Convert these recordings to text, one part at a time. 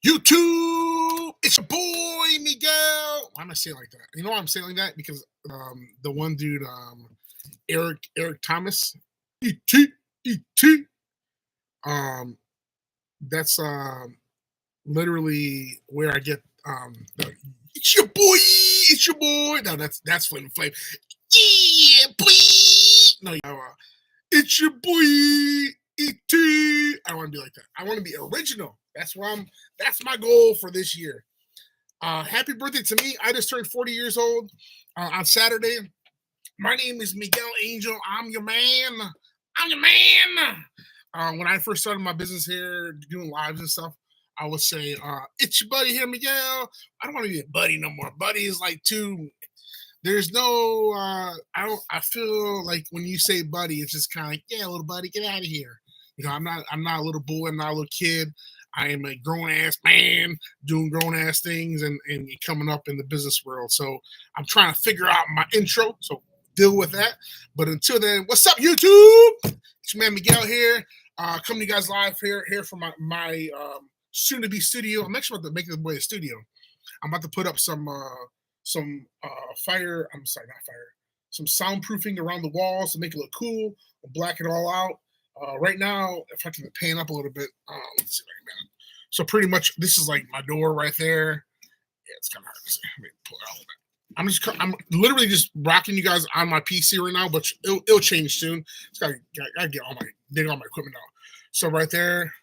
YouTube? It's your boy Miguel. Why am I saying like that? You know why I'm saying like that? Because the one dude, Eric Thomas, ET. Um, that's literally where I get it's your boy, it's your boy. No, that's Flame Flame. Yeah, boy. No, it's your boy E.T. I don't want to be like that. I want to be original. That's my goal for this year. Happy birthday to me. I just turned 40 years old on Saturday. My name is Miguel Angel. I'm your man. I'm your man. When I first started my business here, doing lives and stuff, I would say, it's your buddy here, Miguel. I don't want to be a buddy no more. Buddy is like too. There's no. I feel like when you say buddy, it's just kind of like, yeah, little buddy, get out of here. You know, I'm not a little boy. I'm not a little kid. I am a grown ass man doing grown ass things and coming up in the business world. So I'm trying to figure out my intro. So deal with that. But until then, what's up, YouTube? It's your man Miguel here. Coming to you guys live here from my soon to be studio. I'm actually about to make this boy a studio. I'm about to put up some fire. I'm sorry, not fire. Some soundproofing around the walls to make it look cool. I'll black it all out. Right now, if I can pan up a little bit, let's see if I can. So pretty much, this is like my door right there. Yeah, it's kind of hard to see. Let me pull it out. I'm literally just rocking you guys on my PC right now, but it'll change soon. It's gotta get all my equipment out. So right there,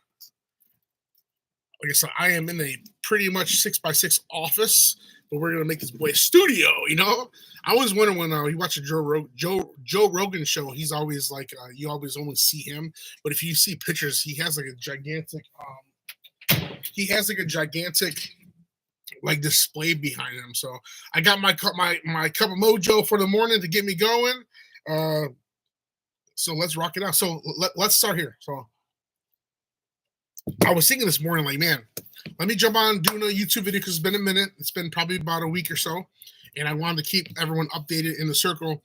like I said, I am in a pretty much 6x6 office, but we're gonna make this boy a studio. You know, I always wonder when you watch a Joe Rogan show, he's always like you always only see him, but if you see pictures, he has like a gigantic like display behind him. So I got my cup of mojo for the morning to get me going. So let's rock it out. So let's start here. So I was thinking this morning, like, man, let me jump on doing a YouTube video because it's been a minute. It's been probably about a week or so, and I wanted to keep everyone updated in the circle.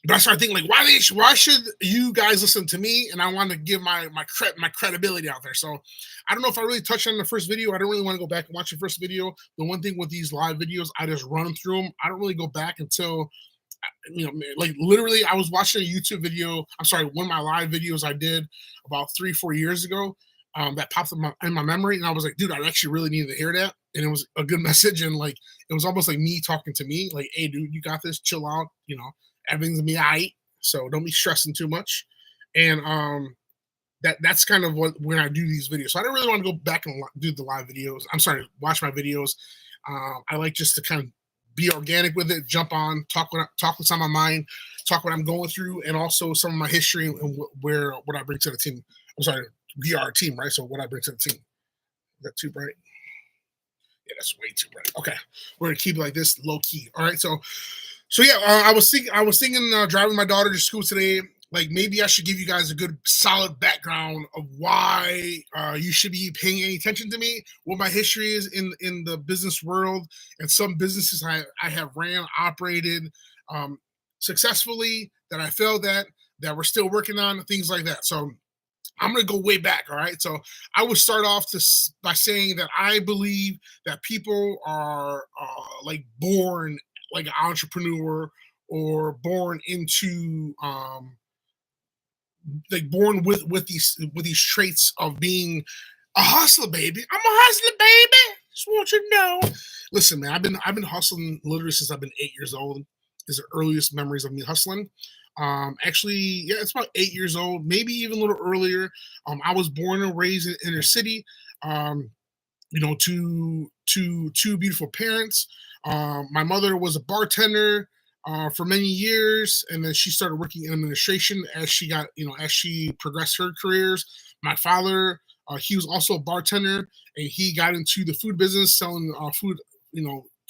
But I started thinking, like, why should you guys listen to me? And I want to give my credibility out there. So I don't know if I really touched on the first video. I don't really want to go back and watch the first video. The one thing with these live videos, I just run through them. I don't really go back until, you know, like literally I was watching a YouTube video. I'm sorry, one of my live videos I did about 3-4 years ago that popped up in my memory. And I was like, dude, I actually really needed to hear that. And it was a good message. And like, it was almost like me talking to me, like, hey, dude, you got this, chill out, you know. Everything's gonna be all right, so don't be stressing too much. And that's kind of when I do these videos. So I don't really want to go back and do the live videos. I'm sorry, watch my videos. I like just to kind of be organic with it, jump on, talk what's on my mind, talk what I'm going through, and also some of my history and what I bring to the team. I'm sorry, we are a team, right? So what I bring to the team. Is that too bright? Yeah, that's way too bright. Okay, we're gonna keep it like this, low key. All right, So yeah, I was thinking driving my daughter to school today. Like maybe I should give you guys a good solid background of why you should be paying any attention to me, what my history is in the business world, and some businesses I have ran, operated successfully, that I failed at, that we're still working on, things like that. So I'm going to go way back. All right. So I would start off by saying that I believe that people are like born like an entrepreneur or born into like born with these traits of being a hustler, baby. I'm a hustler, baby. Just want you to know. Listen, man, I've been hustling literally since I've been 8 years old. Is the earliest memories of me hustling. Actually, yeah, it's about 8 years old, maybe even a little earlier. I was born and raised in inner city. You know, to two beautiful parents. My mother was a bartender for many years, and then she started working in administration as she progressed her careers. My father, he was also a bartender, and he got into the food business, selling food,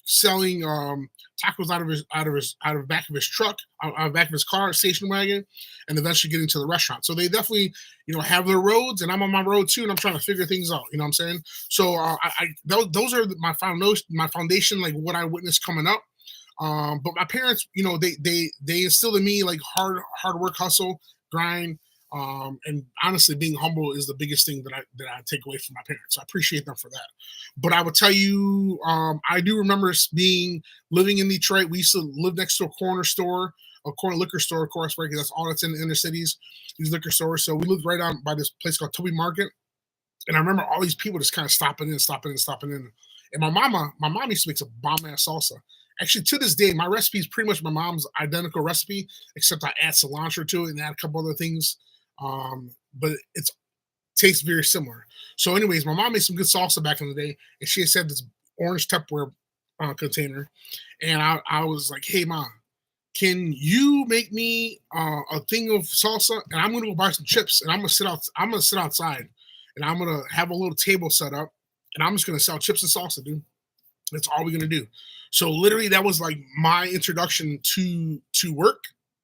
selling tacos out of the back of his truck, out of the back of his car, station wagon, and eventually get into the restaurant. So they definitely, have their roads, and I'm on my road too, and I'm trying to figure things out. You know what I'm saying? So those are my foundation, like what I witnessed coming up. But my parents, they instilled in me like hard work, hustle, grind. And honestly, being humble is the biggest thing that I take away from my parents. I appreciate them for that. But I would tell you, I do remember living in Detroit. We used to live next to a corner store, a corner liquor store, of course, right? Because that's all that's in the inner cities, these liquor stores. So we lived right on by this place called Toby Market, and I remember all these people just kind of stopping in, stopping in, stopping in. And my mom used to make some bomb ass salsa. Actually, to this day, my recipe is pretty much my mom's identical recipe, except I add cilantro to it and add a couple other things. But it's tastes very similar. So, anyways, my mom made some good salsa back in the day, and she had said this orange Tupperware container, and I was like, "Hey, mom, can you make me a thing of salsa? And I'm gonna go buy some chips, and I'm gonna sit out. I'm gonna sit outside, and I'm gonna have a little table set up, and I'm just gonna sell chips and salsa, dude. That's all we're gonna do." So literally, that was like my introduction to work.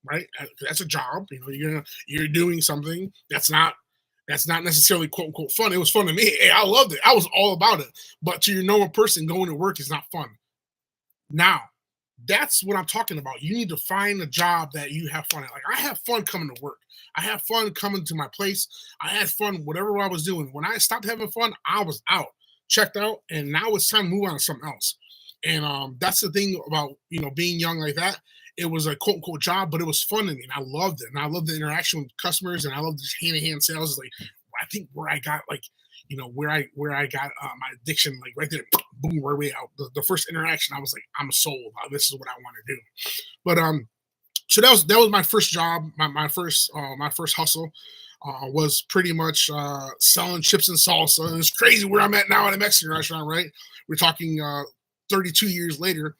Right, that's a job. You know, you're doing something that's not necessarily quote unquote fun. It was fun to me. Hey, I loved it. I was all about it. But to your normal person, going to work is not fun. Now, that's what I'm talking about. You need to find a job that you have fun at. Like I have fun coming to work. I have fun coming to my place. I had fun whatever I was doing. When I stopped having fun, I was out, checked out, and now it's time to move on to something else. And that's the thing about being young like that. It was a quote unquote job, but it was fun to me, and I loved it. And I loved the interaction with customers, and I loved just hand to hand sales. Like I think where I got like where I got my addiction like right there, boom, right way out. The first interaction, I was like, I'm sold. This is what I want to do. But so that was my first job. My first hustle was pretty much selling chips and salsa. And it's crazy where I'm at now at a Mexican restaurant. Right, we're talking 32 years later.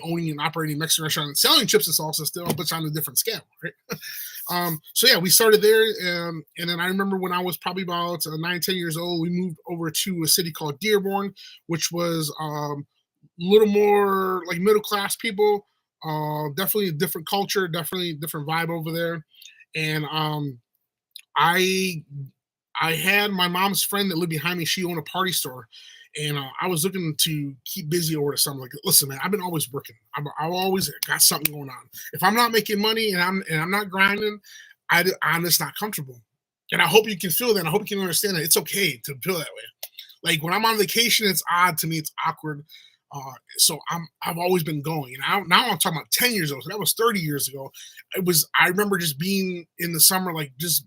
Owning and operating a Mexican restaurant and selling chips and salsa still, but it's on a different scale, right? So yeah, we started there, and then I remember when I was probably about 9, 10 years old, we moved over to a city called Dearborn, which was a little more like middle class people. Definitely a different culture, definitely a different vibe over there, and I I had my mom's friend that lived behind me. She owned a party store, and I was looking to keep busy over the summer. Like, listen, man, I've been always working. I've always got something going on. If I'm not making money and I'm not grinding, I'm just not comfortable. And I hope you can feel that. I hope you can understand that it's okay to feel that way. Like when I'm on vacation, it's odd to me. It's awkward. So I've always been going. And now I'm talking about 10 years old. So that was 30 years ago. I remember just being in the summer, like just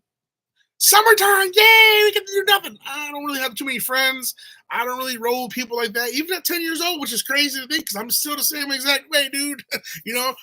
summertime, yay, we get to do nothing. I don't really have too many friends. I don't really roll with people like that, even at 10 years old, which is crazy to think because I'm still the same exact way, dude. you know,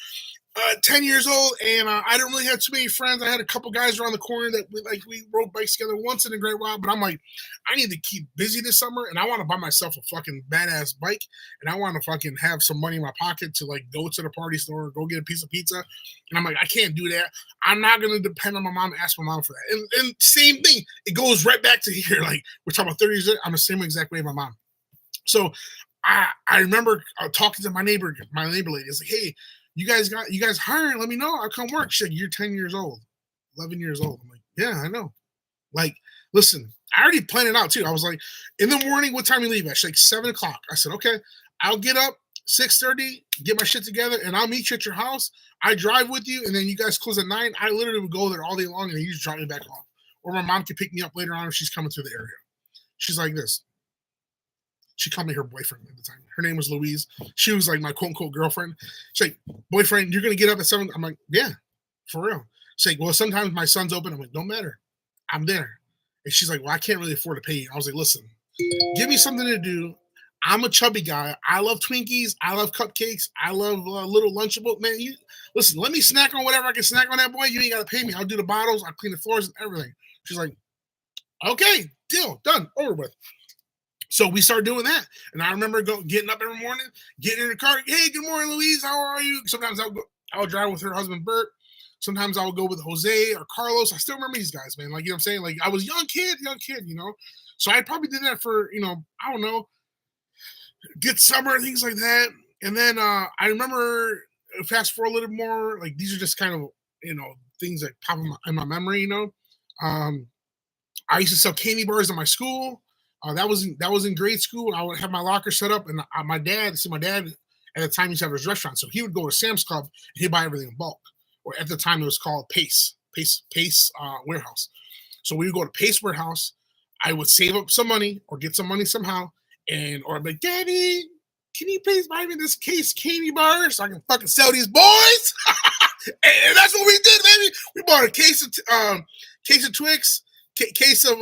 10 years old, and I didn't really have too many friends. I had a couple guys around the corner that we rode bikes together once in a great while, but I'm like, I need to keep busy this summer, and I want to buy myself a fucking badass bike, and I want to fucking have some money in my pocket to like go to the party store, go get a piece of pizza, and I'm like, I can't do that. I'm not gonna depend on my mom, ask my mom for that, and same thing. It goes right back to here. Like we're talking about 30 years. I'm the same exact way as my mom. So I remember talking to my neighbor lady. It's like, hey, you guys hiring? Let me know. I'll come work. She's like, you're 10 years old, 11 years old. I'm like, yeah, I know. Like, listen, I already planned it out too. I was like, in the morning, what time you leave at? She's like 7 o'clock. I said, okay, I'll get up 6:30, get my shit together, and I'll meet you at your house. I drive with you, and then you guys close at 9. I literally would go there all day long, and then you just drive me back home. Or my mom can pick me up later on if she's coming through the area. She's like this. She called me her boyfriend at the time. Her name was Louise. She was like my quote unquote girlfriend. She's like, boyfriend, you're gonna get up at 7. I'm like, yeah, for real. She's like, well, sometimes my son's open. I'm like, don't matter. I'm there. And she's like, well, I can't really afford to pay you. I was like, listen, give me something to do. I'm a chubby guy. I love Twinkies. I love cupcakes. I love little Lunchable. Man, you listen, let me snack on whatever I can snack on that boy. You ain't gotta pay me. I'll do the bottles, I'll clean the floors and everything. She's like, okay, deal, done, over with. So we started doing that. And I remember getting up every morning, getting in the car. Hey, good morning, Louise. How are you? Sometimes I would drive with her husband, Bert. Sometimes I would go with Jose or Carlos. I still remember these guys, man. Like, you know what I'm saying? Like, I was young kid, So I probably did that for, I don't know, good summer, things like that. And then I remember, fast forward a little more, like, these are just kind of, things that pop in my memory, I used to sell candy bars in my school. That was in grade school. I would have my locker set up, and my dad at the time used to have his restaurant, so he would go to Sam's Club and he'd buy everything in bulk. Or at the time it was called Pace Warehouse. So we would go to Pace Warehouse. I would save up some money or get some money somehow, or I'd be like, Daddy, can you please buy me this case candy bar so I can fucking sell these boys? And that's what we did, baby. We bought a case of Twix, case of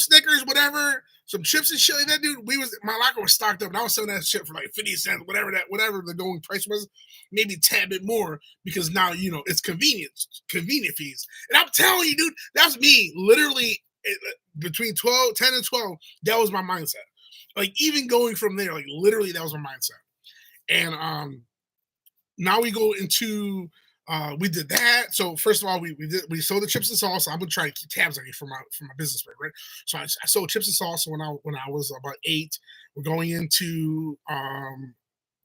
Snickers, whatever, some chips and shit like that, dude. My locker was stocked up, and I was selling that shit for like 50 cents, whatever the going price was, maybe a tad bit more, because now it's convenient fees. And I'm telling you, dude, that's me literally between 10 and 12. That was my mindset. Like, even going from there, like, literally that was my mindset. And now we go into we did that. So first of all, we sold the chips and salsa. I'm gonna try to keep tabs on you for my business, right? So I sold chips and salsa when I was about 8. We're going into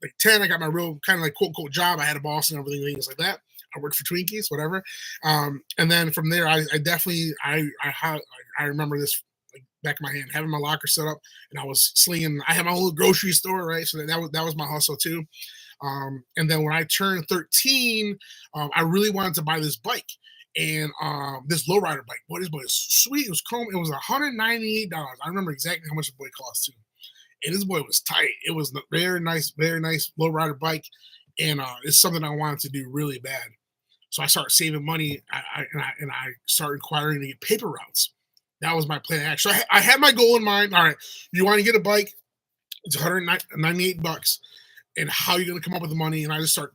like 10. I got my real kind of like quote unquote job. I had a boss and everything, things like that. I worked for Twinkies, whatever. And then from there, I definitely I remember this like back in my hand, having my locker set up, and I was slinging. I had my own little grocery store, right? So that was my hustle too. And then when I turned 13, I really wanted to buy this bike, and this lowrider bike. Boy, this boy is sweet. It was chrome. It was $198. I remember exactly how much the boy cost too. And this boy was tight. It was a very nice lowrider bike, and it's something I wanted to do really bad. So I started saving money, and I started inquiring to get paper routes. That was my plan. Actually, I had my goal in mind. All right, you want to get a bike? It's $198. And how you're gonna come up with the money? And I just start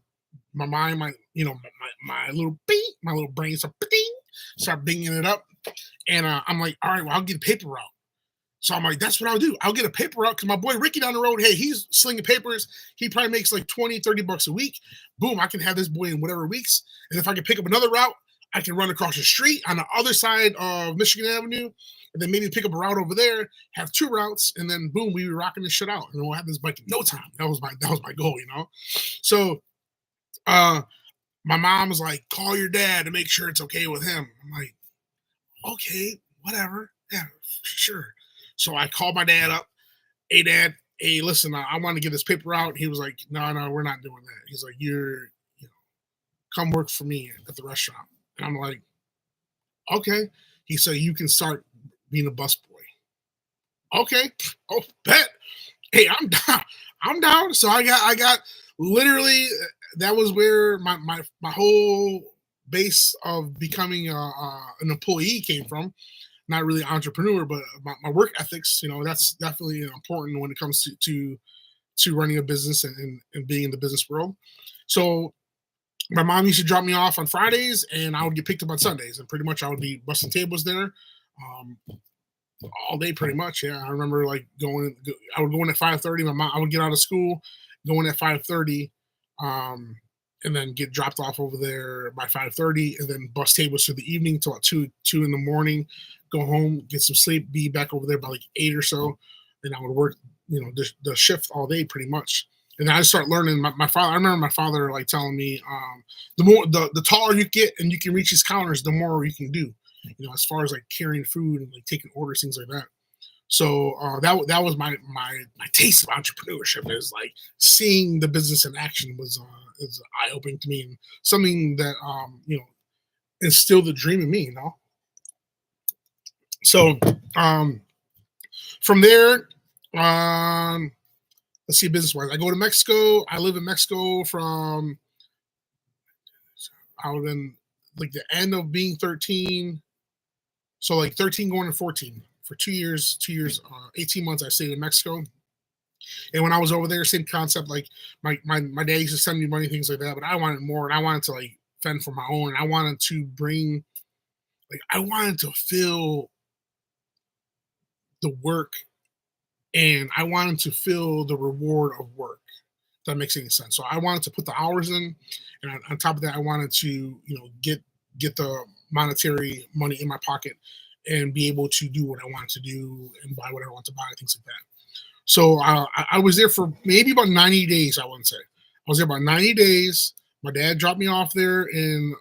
my mind, my little my little brain start binging it up, and I'm like, all right, well, I'll get a paper route. So I'm like, that's what I'll do. I'll get a paper route because my boy Ricky down the road, hey, he's slinging papers. He probably makes like $20-$30 a week. Boom, I can have this boy in whatever weeks. And if I can pick up another route, I can run across the street on the other side of Michigan Avenue, and then maybe pick up a route over there, have 2 routes, and then boom, we were rocking this shit out. And we'll have this bike in no time. That was my goal, So my mom was like, call your dad to make sure it's okay with him. I'm like, okay, whatever. Yeah, sure. So I called my dad up. Hey, Dad, hey, listen, I want to get this paper out. He was like, no, we're not doing that. He's like, come work for me at the restaurant. And I'm like, okay. He said, you can start being a busboy. Okay. Oh, bet. Hey, I'm down. I'm down. So I got literally, that was where my whole base of becoming an employee came from. Not really entrepreneur, but my work ethics, that's definitely important when it comes to running a business and being in the business world. So my mom used to drop me off on Fridays, and I would get picked up on Sundays, and pretty much I would be busting tables there all day, pretty much. Yeah, I remember like I would go in at 5:30. I would get out of school, going at 5:30, and then get dropped off over there by 5:30, and then bust tables through the evening till 2 in the morning. Go home, get some sleep, be back over there by like 8 or so. And I would work, the shift all day pretty much. And I start learning. My father, I remember my father like telling me, the taller you get and you can reach these counters, the more you can do. As far as like carrying food and like taking orders, things like that. So that was my taste of entrepreneurship, is like seeing the business in action was eye opening to me, and something that instilled the dream in me. So from there, let's see, business wise, I go to Mexico. I live in Mexico from I was in like the end of being 13. So like 13 going to 14 for 2 years, 18 months I stayed in Mexico. And when I was over there, same concept, like my dad used to send me money, things like that, but I wanted more, and I wanted to like fend for my own. And I wanted to feel the work, and I wanted to feel the reward of work. If that makes any sense. So I wanted to put the hours in, and on top of that, I wanted to, get the monetary money in my pocket and be able to do what I wanted to do and buy what I want to buy, things like that. So I was there for maybe about 90 days, I wouldn't say. I was there about 90 days. My dad dropped me off there in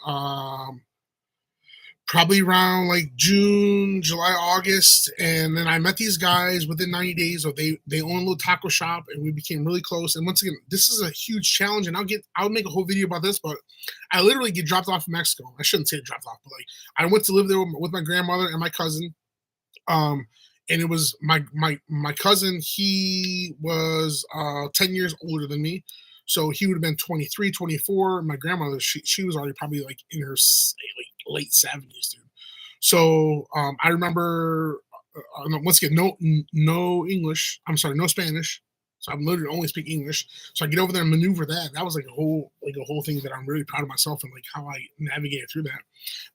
probably around like June, July, August, and then I met these guys within 90 days. Or they own a little taco shop, and we became really close. And once again, this is a huge challenge, and I'll make a whole video about this. But I literally get dropped off in Mexico. I shouldn't say dropped off, but like I went to live there with my grandmother and my cousin. And it was my cousin. He was 10 years older than me. So he would have been 23, 24. My grandmother, she was already probably like in her late 70s, dude. So I remember once again, no English. I'm sorry, no Spanish. So I'm literally only speak English. So I get over there and maneuver that. That was like a whole thing that I'm really proud of myself and like how I navigated through that.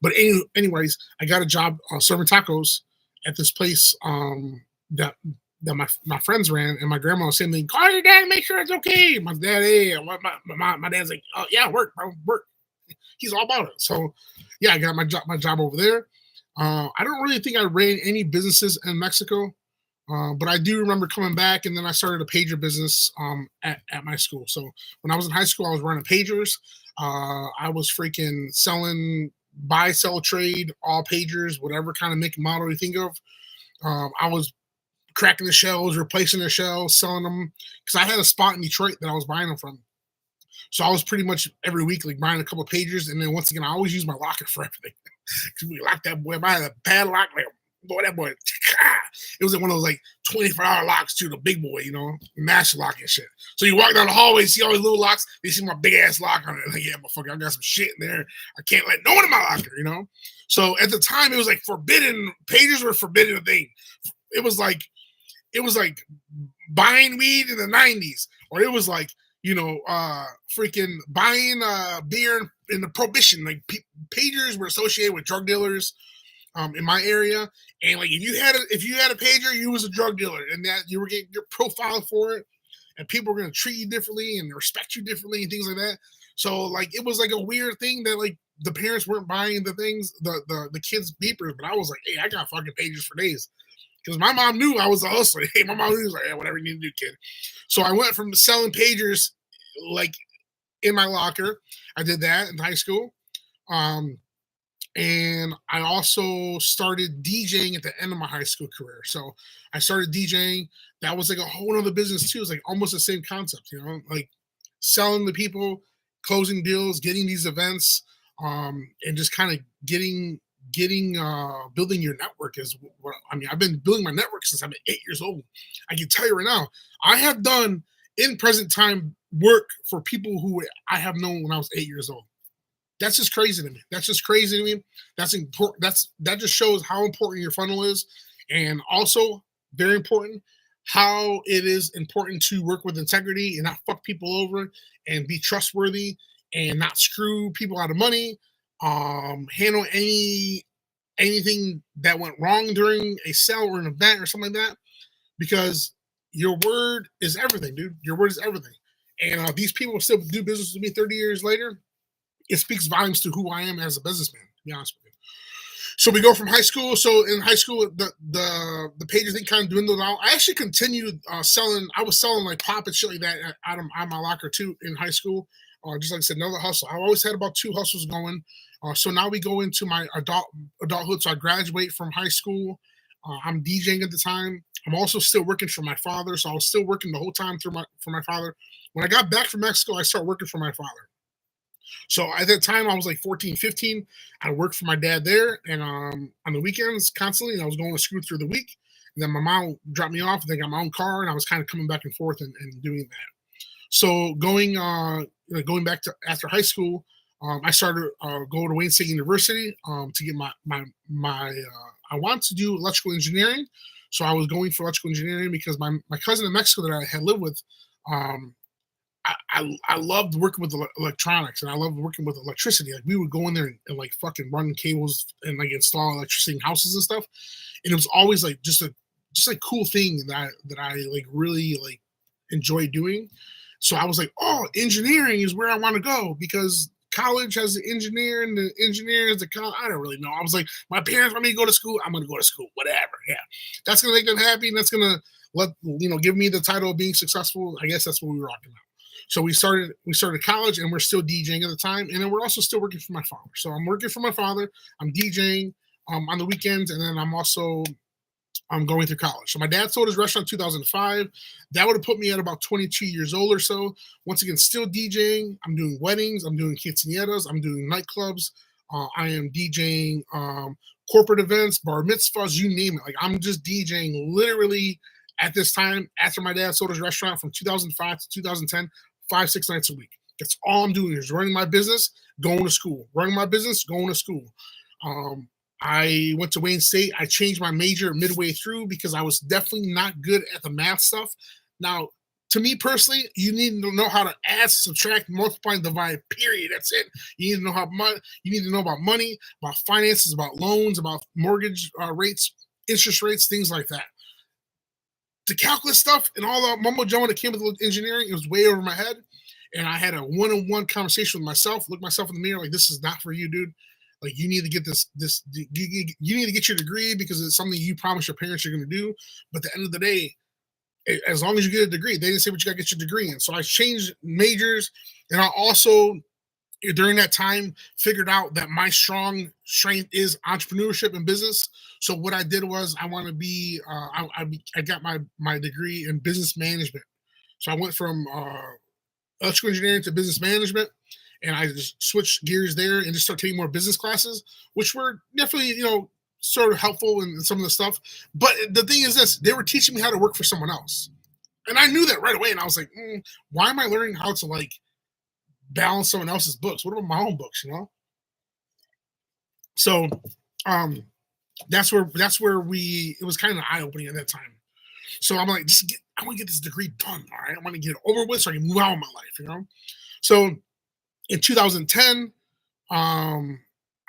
But anyways, I got a job serving tacos at this place that my friends ran, and my grandma was saying, like, call your dad and make sure it's okay. My dad, hey, my dad's like, oh yeah, work, bro, work. He's all about it. So yeah, I got my job over there. I don't really think I ran any businesses in Mexico, but I do remember coming back, and then I started a pager business at my school. So when I was in high school, I was running pagers. I was freaking selling, buy, sell, trade, all pagers, whatever kind of make and model you think of. I was cracking the shells, replacing the shells, selling them, because I had a spot in Detroit that I was buying them from. So I was pretty much every week like buying a couple of pagers, and then once again I always use my locker for everything. Because we locked that boy. I had a padlock, like boy, that boy. It was like one of those like $25 locks too, the big boy, you know, master lock and shit. So you walk down the hallway, see all these little locks, you see my big ass lock on it. Like, yeah, motherfucker, I got some shit in there. I can't let no one in my locker, you know. So at the time, it was like forbidden. Pagers were forbidden a thing. It was like buying weed in the 90s, or it was like, you know, freaking buying beer in the prohibition. Like pagers were associated with drug dealers in my area, and like if you had a pager, you was a drug dealer, and that you were getting your profile for it, and people were going to treat you differently and respect you differently and things like that. So like it was like a weird thing that like the parents weren't buying the things, the kids beepers, but I was like, hey, I got fucking pagers for days. Because my mom knew I was a hustler. Hey, my mom was like, yeah, whatever you need to do, kid. So I went from selling pagers like in my locker. I did that in high school. And I also started DJing at the end of my high school career. So I started DJing. That was like a whole other business too. It's like almost the same concept, you know, like selling to people, closing deals, getting these events, and just kind of getting building your network is what I mean. I've been building my network since I'm 8 years old. I can tell you right now, I have done in present time work for people who I have known when I was 8 years old. That's just crazy to me. That's important. That just shows how important your funnel is, and also very important how it is important to work with integrity and not fuck people over and be trustworthy and not screw people out of money. Handle anything that went wrong during a sale or an event or something like that, because your word is everything, dude. Your word is everything. And these people still do business with me 30 years later. It speaks volumes to who I am as a businessman, to be honest with you. So we go from high school. So in high school, the pager thing kind of dwindled out. I actually continued selling. I was selling like pop and shit like that out of my locker too in high school. Just like I said, another hustle. I always had about 2 hustles going. So now we go into my adulthood. So I graduate from high school. I'm DJing at the time. I'm also still working for my father. So I was still working the whole time for my father. When I got back from Mexico, I started working for my father. So at that time, I was like 14, 15. I worked for my dad there, and on the weekends constantly. And I was going to school through the week. And then my mom dropped me off, and then got my own car, and I was kind of coming back and forth and doing that. So going back to after high school, I started going to Wayne State University to get my I wanted to do electrical engineering. So I was going for electrical engineering because my cousin in Mexico that I had lived with, I loved working with electronics, and I loved working with electricity. Like we would go in there and like fucking run cables and like install electricity in houses and stuff. And it was always like just a cool thing that I like really like enjoyed doing. So I was like, oh, engineering is where I want to go, because college has the engineer and the engineer is the college. I don't really know. I was like, my parents want me to go to school. I'm going to go to school, whatever. Yeah. That's going to make them happy. And that's going to give me the title of being successful. I guess that's what we were talking about. So we started college, and we're still DJing at the time, and then we're also still working for my father. So I'm working for my father. I'm DJing on the weekends, and then I'm going through college. So my dad sold his restaurant in 2005. That would have put me at about 22 years old or so. Once again, still DJing. I'm doing weddings. I'm doing quinceañeras. I'm doing nightclubs. I am DJing corporate events, bar mitzvahs, you name it. Like, I'm just DJing literally at this time after my dad sold his restaurant from 2005 to 2010, 5-6 nights a week. That's all I'm doing is running my business, going to school. Running my business, going to school. I went to Wayne State. I changed my major midway through because I was definitely not good at the math stuff. Now, to me personally, you need to know how to add, subtract, multiply, and divide. Period. That's it. You need to know how much. You need to know about money, about finances, about loans, about mortgage rates, interest rates, things like that. The calculus stuff and all the mumbo jumbo that came with engineering, it was way over my head. And I had a one-on-one conversation with myself. Look myself in the mirror, like, this is not for you, dude. Like, you need to get you need to get your degree because it's something you promised your parents you're going to do. But at the end of the day, as long as you get a degree, they didn't say what you got to get your degree in. So I changed majors, and I also, during that time, figured out that my strength is entrepreneurship and business. So what I did was I want to be, I got my degree in business management. So I went from electrical engineering to business management, and I just switched gears there and just started taking more business classes, which were definitely, sort of helpful in some of the stuff. But the thing is this, they were teaching me how to work for someone else. And I knew that right away. And I was like, why am I learning how to, like, balance someone else's books? What about my own books, So that's where it was kind of eye-opening at that time. So I'm like, I want to get this degree done. All right. I want to get it over with so I can move on with my life, So in 2010,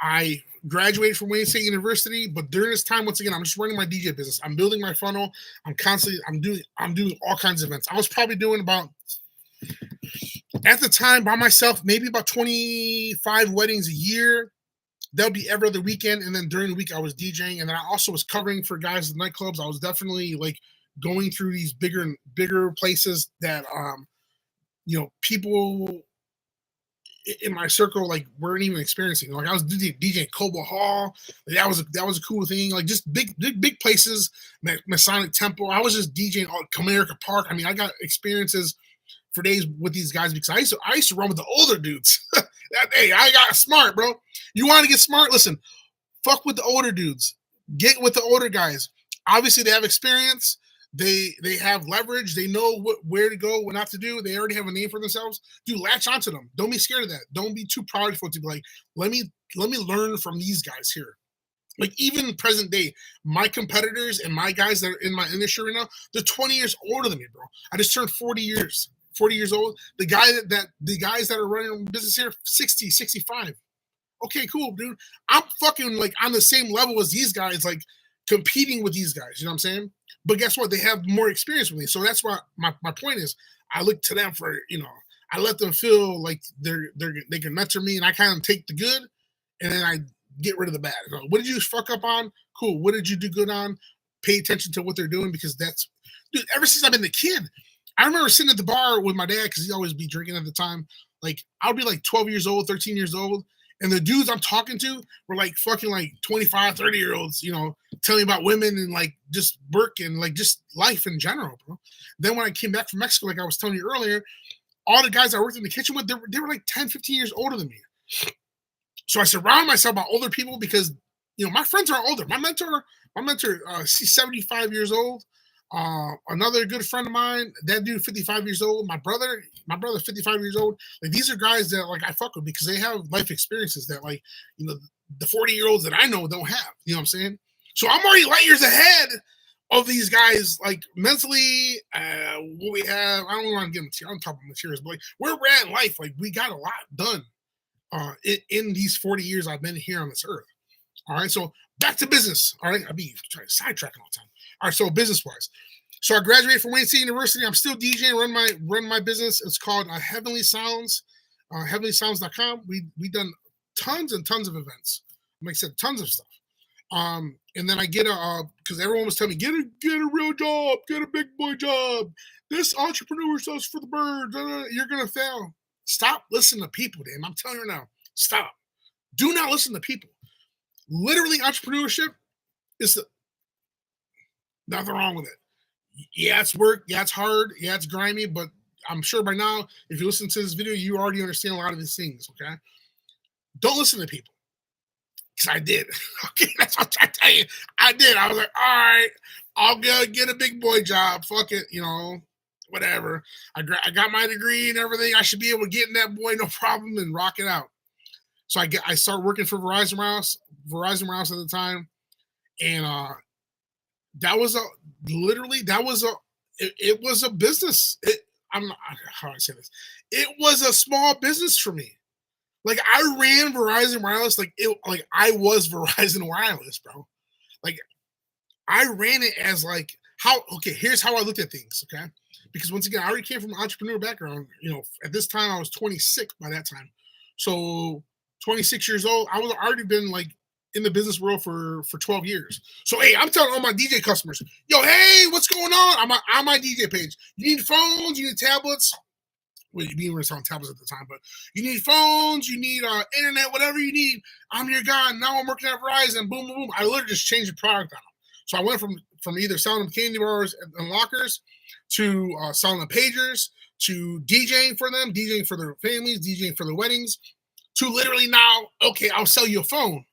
I graduated from Wayne State University, but during this time, once again, I'm just running my DJ business. I'm building my funnel. I'm doing all kinds of events. I was probably doing about, at the time, by myself, maybe about 25 weddings a year. That would be every other weekend. And then during the week, I was DJing. And then I also was covering for guys at nightclubs. I was definitely, like, going through these bigger places that, people in my circle, like, weren't even experiencing. Like, I was DJing Cobo Hall. Like, that was a cool thing. Like, just big places, Masonic Temple. I was just DJing Comerica Park. I mean, I got experiences for days with these guys because I used to run with the older dudes. Hey, I got smart, bro. You want to get smart? Listen, fuck with the older dudes. Get with the older guys. Obviously, they have experience. They have leverage. They know where to go, what not to do. They already have a name for themselves. Dude, latch onto them. Don't be scared of that. Don't be too prideful to be like, let me learn from these guys here. Like, even present day, my competitors and my guys that are in my industry right now, they're 20 years older than me, bro. I just turned 40 years old. The guys that are running business here, 60, 65. Okay, cool, dude. I'm fucking, like, on the same level as these guys, like, competing with these guys. You know what I'm saying? But guess what? They have more experience with me. So that's why my point is, I look to them for, I let them feel like they can mentor me, and I kind of take the good, and then I get rid of the bad. What did you fuck up on? Cool. What did you do good on? Pay attention to what they're doing, because dude, ever since I've been a kid, I remember sitting at the bar with my dad because he'd always be drinking at the time. Like, I'll be like 12 years old, 13 years old. And the dudes I'm talking to were like fucking like 25, 30-year-olds, telling me about women and like just work and like just life in general, bro. Then when I came back from Mexico, like I was telling you earlier, all the guys I worked in the kitchen with, they were like 10, 15 years older than me. So I surround myself by older people because, my friends are older. My mentor, she's 75 years old. Another good friend of mine, that dude 55 years old. My brother 55 years old. Like, these are guys that, like, I fuck with because they have life experiences that, like, the 40-year-olds that I know don't have. You know what I'm saying? So I'm already light years ahead of these guys, like, mentally. What we have, I don't want to get material on top of materials, but like, where we're at in life, like, we got a lot done in these 40 years I've been here on this earth. All right, so back to business. All right, I'll be trying to sidetrack all the time. All right, so business-wise. So I graduated from Wayne State University. I'm still DJing, run my business. It's called Heavenly Sounds, heavenlysounds.com. We done tons and tons of events. Like I said, tons of stuff. And then I get because everyone was telling me, get a real job, get a big boy job. This entrepreneur stuff's for the birds. You're gonna fail. Stop listening to people, damn. I'm telling you now. Stop. Do not listen to people. Literally, entrepreneurship is nothing wrong with it. Yeah, it's work. Yeah, it's hard. Yeah, it's grimy. But I'm sure by now, if you listen to this video, you already understand a lot of these things. Okay. Don't listen to people. Because I did. Okay, that's what I tell you. I did. I was like, all right, I'll go get a big boy job. Fuck it, whatever. I got my degree and everything. I should be able to get in that boy, no problem, and rock it out. So I started working for Verizon Wireless at the time, and that was it was a business. I'm not, how do I say this? It was a small business for me. Like I ran Verizon Wireless like I was Verizon Wireless, bro. Like I ran it as like here's how I looked at things, okay? Because once again, I already came from an entrepreneur background. At this time I was 26 by that time. So 26 years old, I was already been like in the business world for 12 years. So hey, I'm telling all my DJ customers, yo, hey, what's going on? On my DJ page. You need phones, you need tablets. Well, you weren't selling tablets at the time, but you need phones, you need internet, whatever you need. I'm your guy. Now I'm working at Verizon. Boom, boom, boom. I literally just changed the product on them. So I went from either selling them candy bars and lockers to selling them pagers to DJing for them, DJing for their families, DJing for their weddings, to literally now, okay, I'll sell you a phone.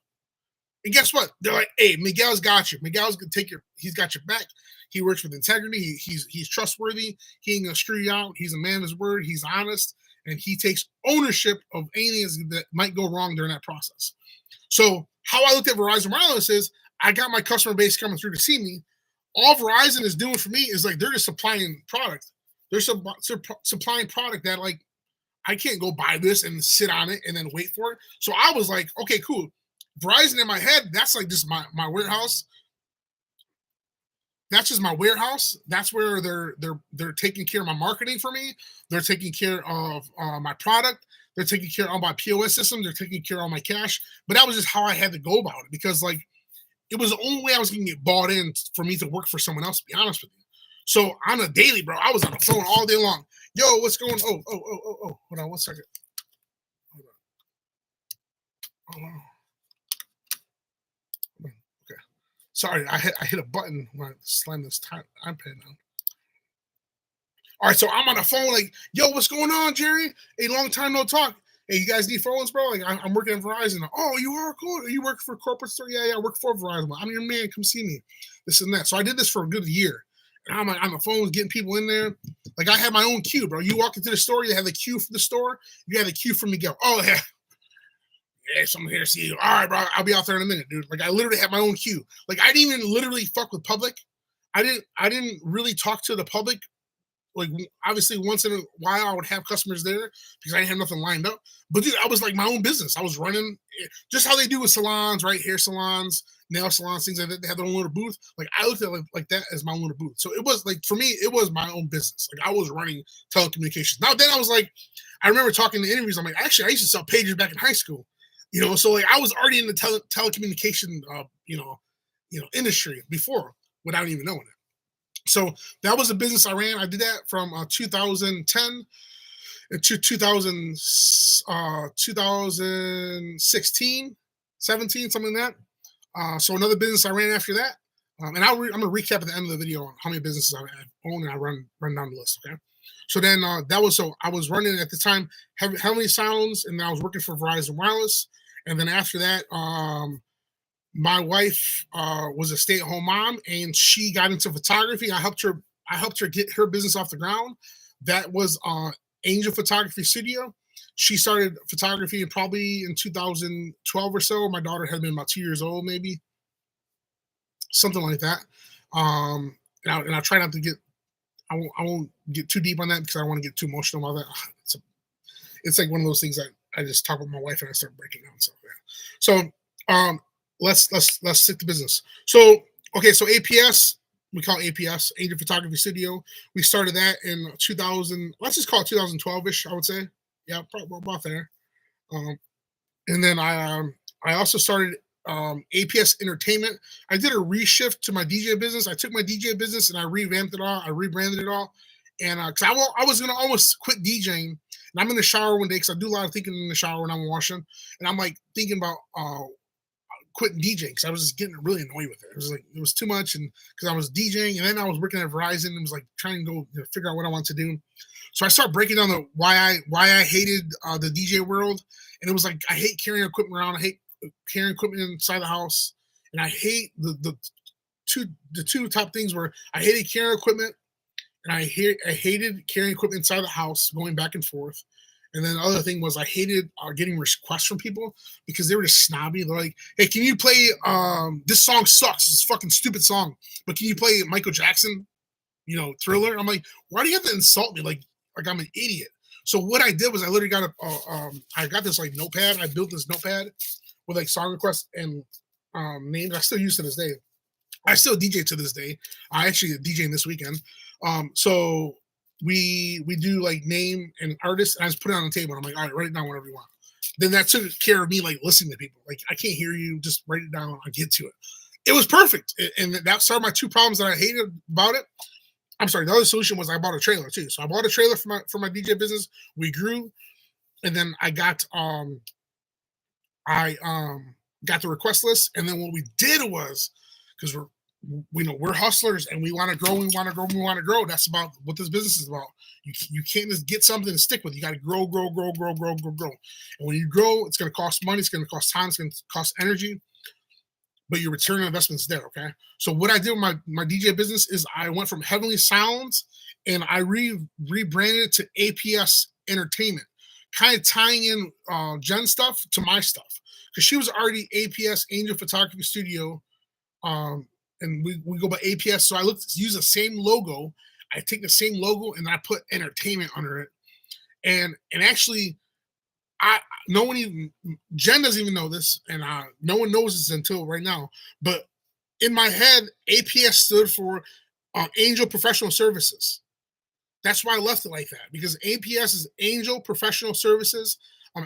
And guess what? They're like, hey, Miguel's got you. Miguel's gonna he's got your back. He works with integrity. He's trustworthy. He ain't gonna screw you out. He's a man of his word. He's honest, and he takes ownership of anything that might go wrong during that process. So how I looked at Verizon Wireless is I got my customer base coming through to see me. All Verizon is doing for me is like they're just supplying product. They're supplying product that like I can't go buy this and sit on it and then wait for it. So I was like, okay, cool. Verizon in my head, that's like just my warehouse. That's just my warehouse. That's where they're taking care of my marketing for me. They're taking care of my product. They're taking care of my POS system. They're taking care of all my cash. But that was just how I had to go about it because like it was the only way I was going to get bought in for me to work for someone else, to be honest with you. So on a daily, bro, I was on the phone all day long. Yo, what's going on? Oh. Hold on 1 second. Hold on. Okay. Sorry, I hit a button when I slammed this iPad down. All right, so I'm on the phone like, yo, what's going on, Jerry? A long time no talk. Hey, you guys need phones, bro? Like, I'm working at Verizon. Oh, you are cool. You work for a corporate store? Yeah, I work for Verizon. I'm your man. Come see me. This and that. So I did this for a good year. And I'm on the phone getting people in there. Like, I had my own queue, bro. You walk into the store, you have the queue for the store. You have the queue for Miguel. Oh, yeah. Yeah, someone here to see you. All right, bro. I'll be out there in a minute, dude. Like, I literally had my own queue. Like, I didn't even literally fuck with public. I didn't really talk to the public. Like, obviously, once in a while, I would have customers there because I didn't have nothing lined up. But, dude, I was like my own business. I was running just how they do with salons, right? Hair salons, nail salons, things like that. They have their own little booth. Like, I looked at it like that as my own little booth. So it was like, for me, it was my own business. Like, I was running telecommunications. Now, then I was like, I remember talking to interviews. I'm like, actually, I used to sell pagers back in high school. So like I was already in the telecommunication, industry before without even knowing it. So that was a business I ran. I did that from 2010 to 2016, 17, something like that. So another business I ran after that. And I'm going to recap at the end of the video on how many businesses I own and I run down the list, okay? So then I was running at the time Heavenly Sounds, and I was working for Verizon Wireless. And then after that, my wife was a stay-at-home mom, and she got into photography. I helped her get her business off the ground. That was Angel Photography Studio. She started photography probably in 2012 or so. My daughter had been about 2 years old, maybe something like that. And I try not to get. I won't get too deep on that because I don't want to get too emotional about that. It's like one of those things that I just talk with my wife and I start breaking down stuff. Yeah. So let's stick to business. So okay, so APS, we call it APS, Angel Photography Studio. We started that in 2000. Let's just call it 2012ish. I would say, yeah, probably about there. And then I also started APS Entertainment. I did a reshift to my DJ business. I took my DJ business and I revamped it all. I rebranded it all. And because I was going to almost quit DJing. And I'm in the shower one day because I do a lot of thinking in the shower when I'm washing. And I'm like thinking about quitting DJing because I was just getting really annoyed with it. It was like, it was too much. And because I was DJing and then I was working at Verizon and was like trying to go figure out what I want to do. So I started breaking down why I hated the DJ world. And it was like, I hate carrying equipment around. I hate carrying equipment inside the house. And I hate the two top things were I hated carrying equipment and I hated carrying equipment inside the house, going back and forth. And then the other thing was I hated getting requests from people because they were just snobby. They're like, "Hey, can you play this song sucks? It's a fucking stupid song, but can you play Michael Jackson, Thriller?" I'm like, "Why do you have to insult me like I'm an idiot?" So what I did was I literally got I got this like notepad. I built this notepad with like song requests and names. I still use to this day. I still DJ to this day. I actually DJing this weekend. So we do like name and artist, and I just put it on the table. I'm like, all right, write it down whatever you want. Then that took care of me like listening to people. Like, I can't hear you, just write it down. I'll get to it. It was perfect. And that started my two problems that I hated about it. I'm sorry, the other solution was I bought a trailer too. So I bought a trailer for my DJ business. We grew, and then I got got the request list. And then what we did was, because we're hustlers and we want to grow, That's about what this business is about. You can't just get something to stick with. You got to grow. And when you grow, it's going to cost money, it's going to cost time, it's going to cost energy, but your return on investment is there. Okay. So what I did with my DJ business is I went from Heavenly Sounds and I rebranded it to APS Entertainment, kind of tying in Jen stuff to my stuff because she was already APS Angel Photography Studio. And we go by APS. So I use the same logo. I take the same logo and I put entertainment under it. And actually, Jen doesn't even know this, and no one knows this until right now. But in my head, APS stood for Angel Professional Services. That's why I left it like that, because APS is Angel Professional Services.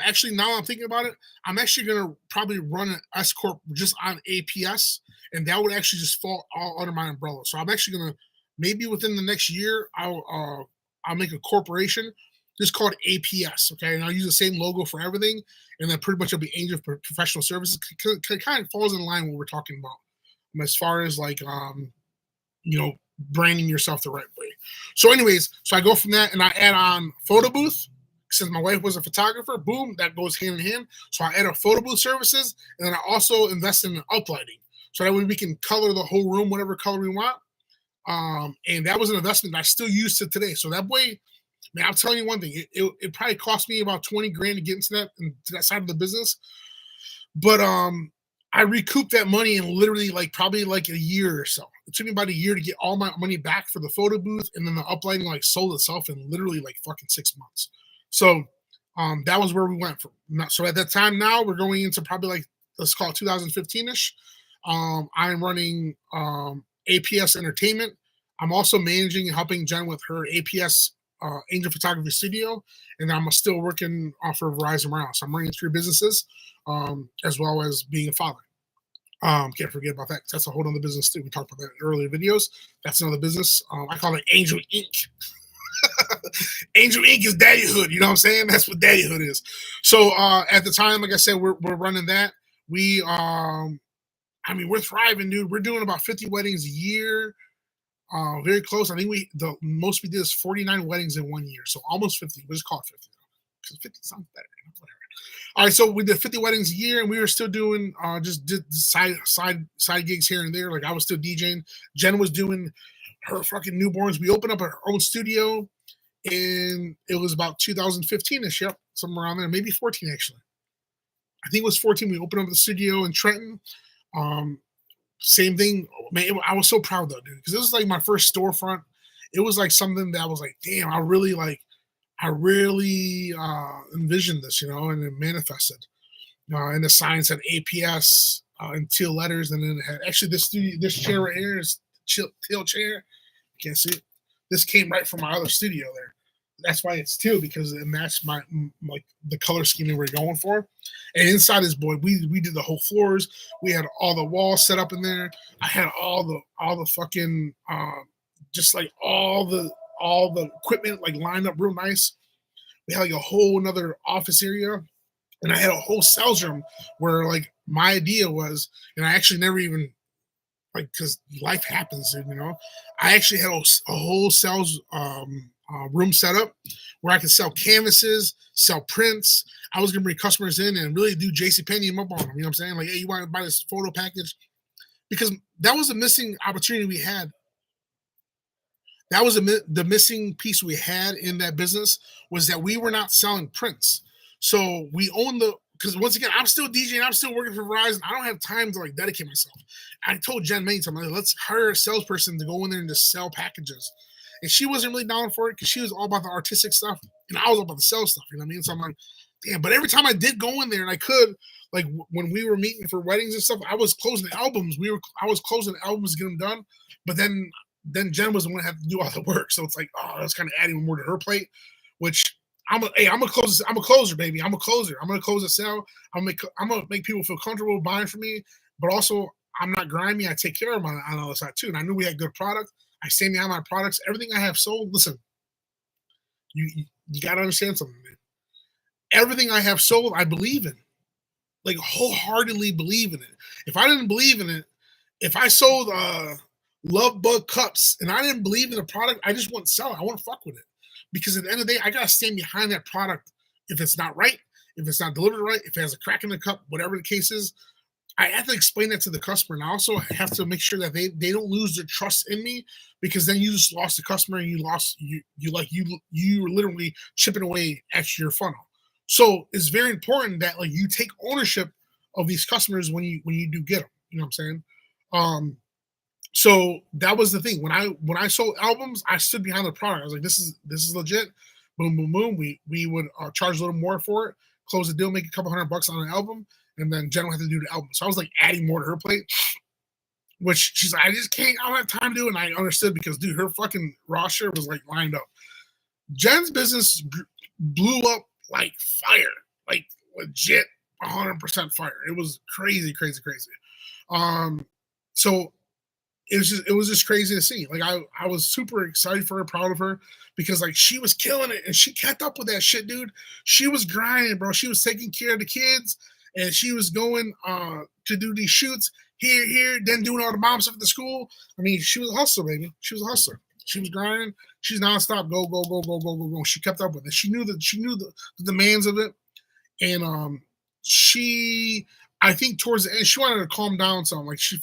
Actually, now I'm thinking about it, I'm actually going to probably run an S Corp just on APS, and that would actually just fall all under my umbrella. So I'm actually going to, maybe within the next year, I'll make a corporation just called APS, okay? And I'll use the same logo for everything, and then pretty much it'll be Angel Professional Services. It kind of falls in line with what we're talking about as far as like, branding yourself the right way. So anyways, so I go from that and I add on photo booth. Since my wife was a photographer, boom, that goes hand in hand. So I add a photo booth services, and then I also invest in uplighting. So that way we can color the whole room whatever color we want. And that was an investment that I still use to today. So that way, man, I'm telling you one thing, it probably cost me about 20 grand to get into that side of the business. But I recouped that money in literally probably a year or so. It took me about a year to get all my money back for the photo booth, and then the uplighting sold itself in literally fucking 6 months. So that was where we went from. So at that time now, we're going into probably let's call it 2015-ish. I'm running APS Entertainment. I'm also managing and helping Jen with her APS Angel Photography Studio, and I'm still working for Verizon Morales. So I'm running 3 businesses, as well as being a father. Can't forget about that. That's a whole other business too. We talked about that in earlier videos. That's another business. I call it Angel Inc. Angel Inc. is daddyhood. You know what I'm saying? That's what daddyhood is. So at the time, like I said, we're running that. We're thriving, dude. We're doing about 50 weddings a year. Very close. I think the most we did is 49 weddings in 1 year. So almost 50. We'll just call it 50 because 50 sounds better. Whatever. All right, so we did 50 weddings a year, and we were still doing just did side gigs here and there. Like I was still DJing. Jen was doing her fucking newborns. We opened up our own studio, and it was about 2015-ish. Yep, somewhere around there, maybe 14 actually. I think it was 14. We opened up the studio in Trenton. Same thing, man. I was so proud though, dude, because it was my first storefront. It was something that I was damn, I really envisioned this, and it manifested. And the sign said APS in teal letters, and then it had actually this chair right here is teal chair. You can't see it. This came right from my other studio there. That's why it's teal, because it matched my like the color scheme we were going for. And inside this boy, we did the whole floors. We had all the walls set up in there. I had all the fucking just like all the equipment like lined up real nice. We had like a whole another office area, and I had a whole sales room where like my idea was, and I actually never even like because life happens, you know. I actually had a whole sales room set up where I could sell canvases, sell prints. I was gonna bring customers in and really do JC Penney them up on them. You know what I'm saying? Like, hey, you want to buy this photo package? Because that was a missing opportunity we had. That was the missing piece we had in that business, was that we were not selling prints. So we own the, because once again, I'm still DJing, I'm still working for Verizon. I don't have time to like dedicate myself. I told Jen many times, like, let's hire a salesperson to go in there and just sell packages. And she wasn't really down for it because she was all about the artistic stuff, and I was all about the sales stuff. You know what I mean? So I'm like, damn. But every time I did go in there and I could, like when we were meeting for weddings and stuff, I was closing the albums. I was closing the albums to get them done. But then Jen was the one that had to do all the work. So it's like, oh, that's kind of adding more to her plate, which I'm a closer, baby. I'm a closer. I'm gonna close a sale. I'm gonna make people feel comfortable buying from me, but also I'm not grimy. I take care of my on the other side too. And I knew we had good product. I stand behind my products. Everything I have sold, listen, you gotta understand something, man. Everything I have sold, I believe in. Like wholeheartedly believe in it. If I didn't believe in it, if I sold Love Bug cups and I didn't believe in the product, I just wouldn't sell it. I wouldn't fuck with it. Because at the end of the day, I gotta stand behind that product. If it's not right, if it's not delivered right, if it has a crack in the cup, whatever the case is, I have to explain that to the customer. And I also have to make sure that they don't lose their trust in me, because then you just lost the customer and you were literally chipping away at your funnel. So it's very important that like you take ownership of these customers when you do get them. You know what I'm saying? Um, so that was the thing. When I sold albums, I stood behind the product. I was like, this is legit. Boom, boom, boom. We would charge a little more for it, close the deal, make a couple $100 on an album, and then Jen would have to do the album. So I was like adding more to her plate, which she's like, I just can't. I don't have time to do it. And I understood because dude, her fucking roster was like lined up. Jen's business blew up like fire, like legit 100% fire. It was crazy, crazy, crazy. So it was just crazy to see. Like I was super excited for her, proud of her, because like she was killing it and she kept up with that shit, dude. She was grinding, bro. She was taking care of the kids and she was going to do these shoots here, then doing all the mom stuff at the school. I mean, she was a hustler, baby. She was a hustler. She was grinding. She's nonstop. Go, go, go, go, go, go, go. She kept up with it. She knew the demands of it. And I think towards the end, she wanted to calm down some. Like she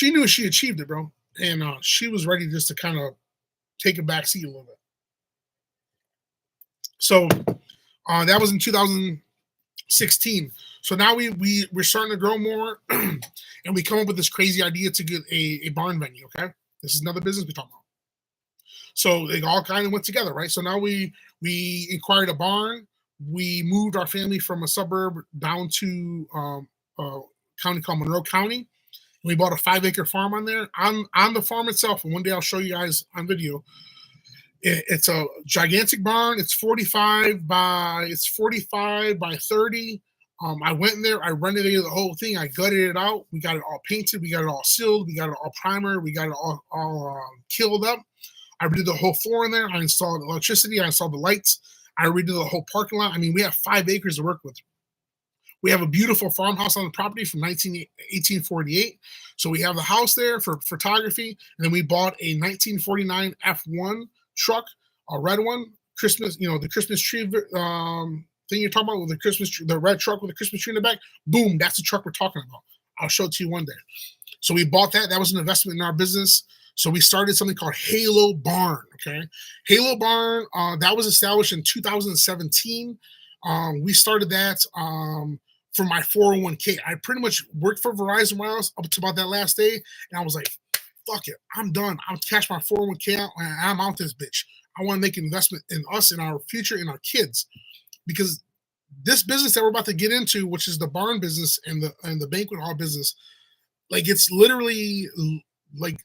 knew she achieved it, bro. And she was ready just to kind of take a back seat a little bit. So that was in 2016. So now we're starting to grow more, and we come up with this crazy idea to get a barn venue. Okay, this is another business we talk about. So they all kind of went together, right? So now we acquired a barn. We moved our family from a suburb down to a county called Monroe County. We bought a 5-acre farm on there. On the farm itself, and one day I'll show you guys on video. It's a gigantic barn. It's 45 by 30. I went in there. I renovated the whole thing. I gutted it out. We got it all painted. We got it all sealed. We got it all primer. We got it all killed up. I redid the whole floor in there. I installed electricity. I installed the lights. I redid the whole parking lot. I mean, we have 5 acres to work with. We have a beautiful farmhouse on the property from 1848. So we have the house there for photography. And then we bought a 1949 F1 truck, a red one, Christmas, the Christmas tree thing you're talking about with the Christmas tree, the red truck with the Christmas tree in the back. Boom, that's the truck we're talking about. I'll show it to you one day. So we bought that. That was an investment in our business. So we started something called Halo Barn. Okay, Halo Barn. That was established in 2017. We started that for my 401k. I pretty much worked for Verizon Wireless up to about that last day, and I was like, "Fuck it, I'm done. I'm cash my 401k out, and I'm out this bitch. I want to make an investment in us, in our future, in our kids, because this business that we're about to get into, which is the barn business and the banquet hall business, like it's literally like."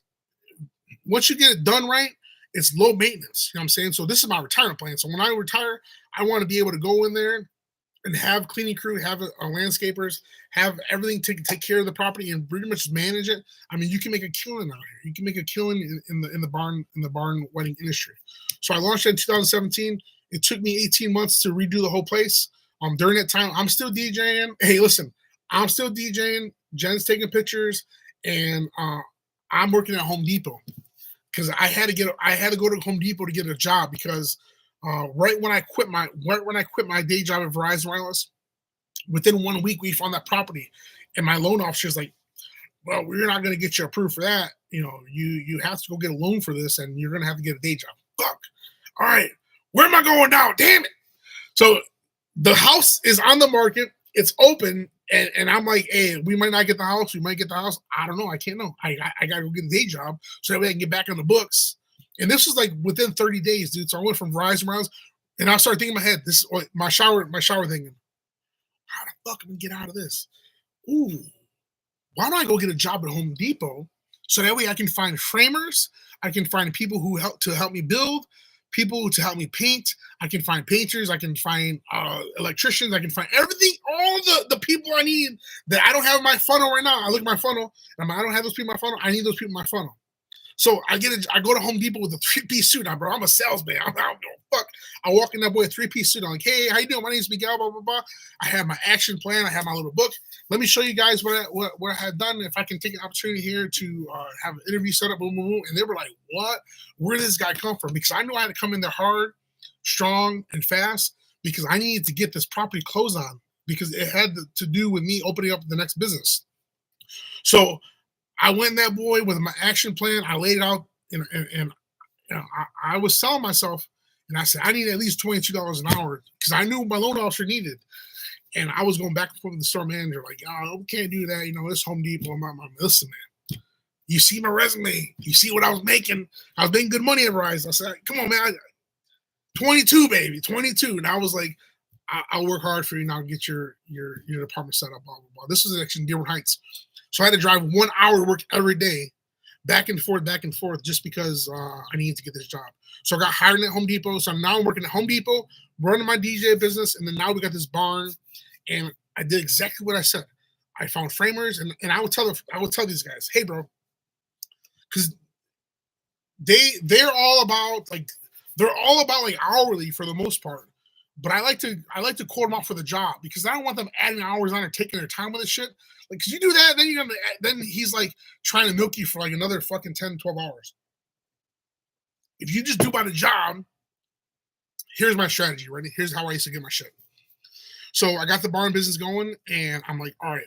Once you get it done right it's low maintenance. You know what I'm saying? So this is my retirement plan. So when I retire, I want to be able to go in there and have cleaning crew, have landscapers, have everything to take care of the property and pretty much manage it. I mean, you can make a killing out here. You can make a killing in the barn wedding industry. So I launched it in 2017. It took me 18 months to redo the whole place. During that time, I'm still DJing. Hey, listen, I'm still DJing. Jen's taking pictures, and I'm working at Home Depot because I had to go to Home Depot to get a job because right when I quit my day job at Verizon Wireless, within 1 week we found that property, and my loan officer's like, "Well, we're not going to get you approved for that. You know, you have to go get a loan for this, and you're going to have to get a day job." Fuck. All right, where am I going now? Damn it! So the house is on the market. It's open. And I'm like, hey, we might not get the house. We might get the house. I don't know. I can't know. I got to go get a day job so that way I can get back on the books. And this was like within 30 days, dude. So I went from Verizon Wireless, and I started thinking in my head, this is my shower thinking, how the fuck am I get out of this? Ooh, why don't I go get a job at Home Depot so that way I can find framers, I can find people who help me build, people to help me paint. I can find painters. I can find electricians. I can find everything, all the people I need that I don't have in my funnel right now. I look at my funnel, and I'm like, I don't have those people in my funnel. I need those people in my funnel. So I go to Home Depot with a 3-piece suit on, bro. I'm a salesman. I don't know. Fuck. I walk in that boy a 3-piece suit. I'm like, hey, how you doing? My name's Miguel, blah, blah, blah. I have my action plan. I have my little book. Let me show you guys what I had done. If I can take an opportunity here to have an interview set up, boom, boom, boom. And they were like, what? Where did this guy come from? Because I knew I had to come in there hard, strong, and fast because I needed to get this property closed on because it had to do with me opening up the next business. So I went in that boy with my action plan. I laid it out, and you know, I was selling myself, and I said I need at least $22 an hour because I knew my loan officer needed. And I was going back and forth with the store manager, like, oh, we can't do that. You know, it's Home Depot. I'm listen, man. You see my resume. You see what I was making. I was making good money at Verizon. I said, come on, man. 22, baby, 22. And I was like, I'll work hard for you now. Get your department set up. Blah blah blah. This was actually in Dearborn Heights. So I had to drive 1 hour to work every day, back and forth, just because I needed to get this job. So I got hired at Home Depot. So now I'm working at Home Depot, running my DJ business, and then now we got this barn. And I did exactly what I said. I found framers, and I would tell these guys, hey, bro, because they're all about like hourly for the most part. But I like to quote them out for the job because I don't want them adding hours on or taking their time with this shit. Like, cause you do that, then he's like trying to milk you for like another fucking 10, 12 hours. If you just do by the job, here's my strategy, ready? Here's how I used to get my shit. So I got the barn business going, and I'm like, all right,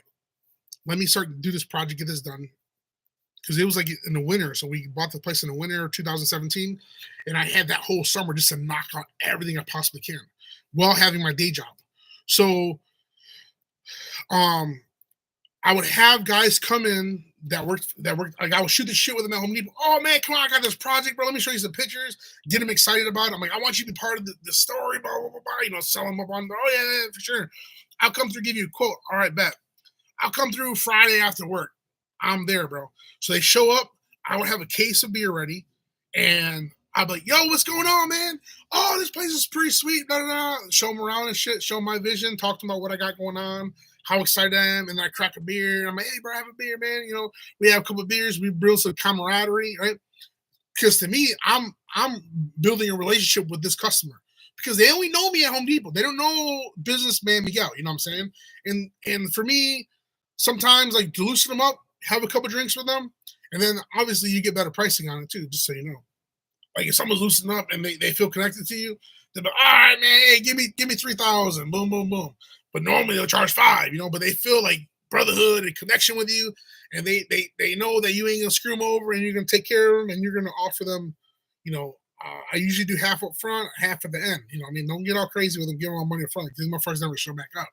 let me start to do this project, get this done. Because it was like in the winter. So we bought the place in the winter of 2017, and I had that whole summer just to knock out everything I possibly can while having my day job. So I would have guys come in that worked like I would shoot the shit with them at Home Depot. Oh man, come on, I got this project, bro. Let me show you some pictures, get them excited about it. I'm like, I want you to be part of the story, blah, blah, blah, blah. You know, sell them up on, oh yeah, for sure. I'll come through, give you a quote. All right, bet. I'll come through Friday after work. I'm there, bro. So they show up, I would have a case of beer ready, and I'd be like, yo, what's going on, man? Oh, this place is pretty sweet. Blah, blah, blah. Show them around and shit, show them my vision, talk to them about what I got going on, how excited I am, and then I crack a beer. I'm like, hey, bro, have a beer, man. You know, we have a couple of beers. We build some camaraderie, right? Because to me, I'm building a relationship with this customer because they only know me at Home Depot. They don't know businessman Miguel. You know what I'm saying? And for me, sometimes like to loosen them up, have a couple drinks with them, and then obviously you get better pricing on it too. Just so you know, like if someone's loosening up and they feel connected to you, they're like, all right, man, hey, give me 3,000, boom, boom, boom. But normally they'll charge 5, you know. But they feel like brotherhood and connection with you, and they know that you ain't gonna screw them over, and you're gonna take care of them, and you're gonna offer them, you know. I usually do half up front, half at the end. You know, I mean, don't get all crazy with them, give them all money up front because my first never show back up.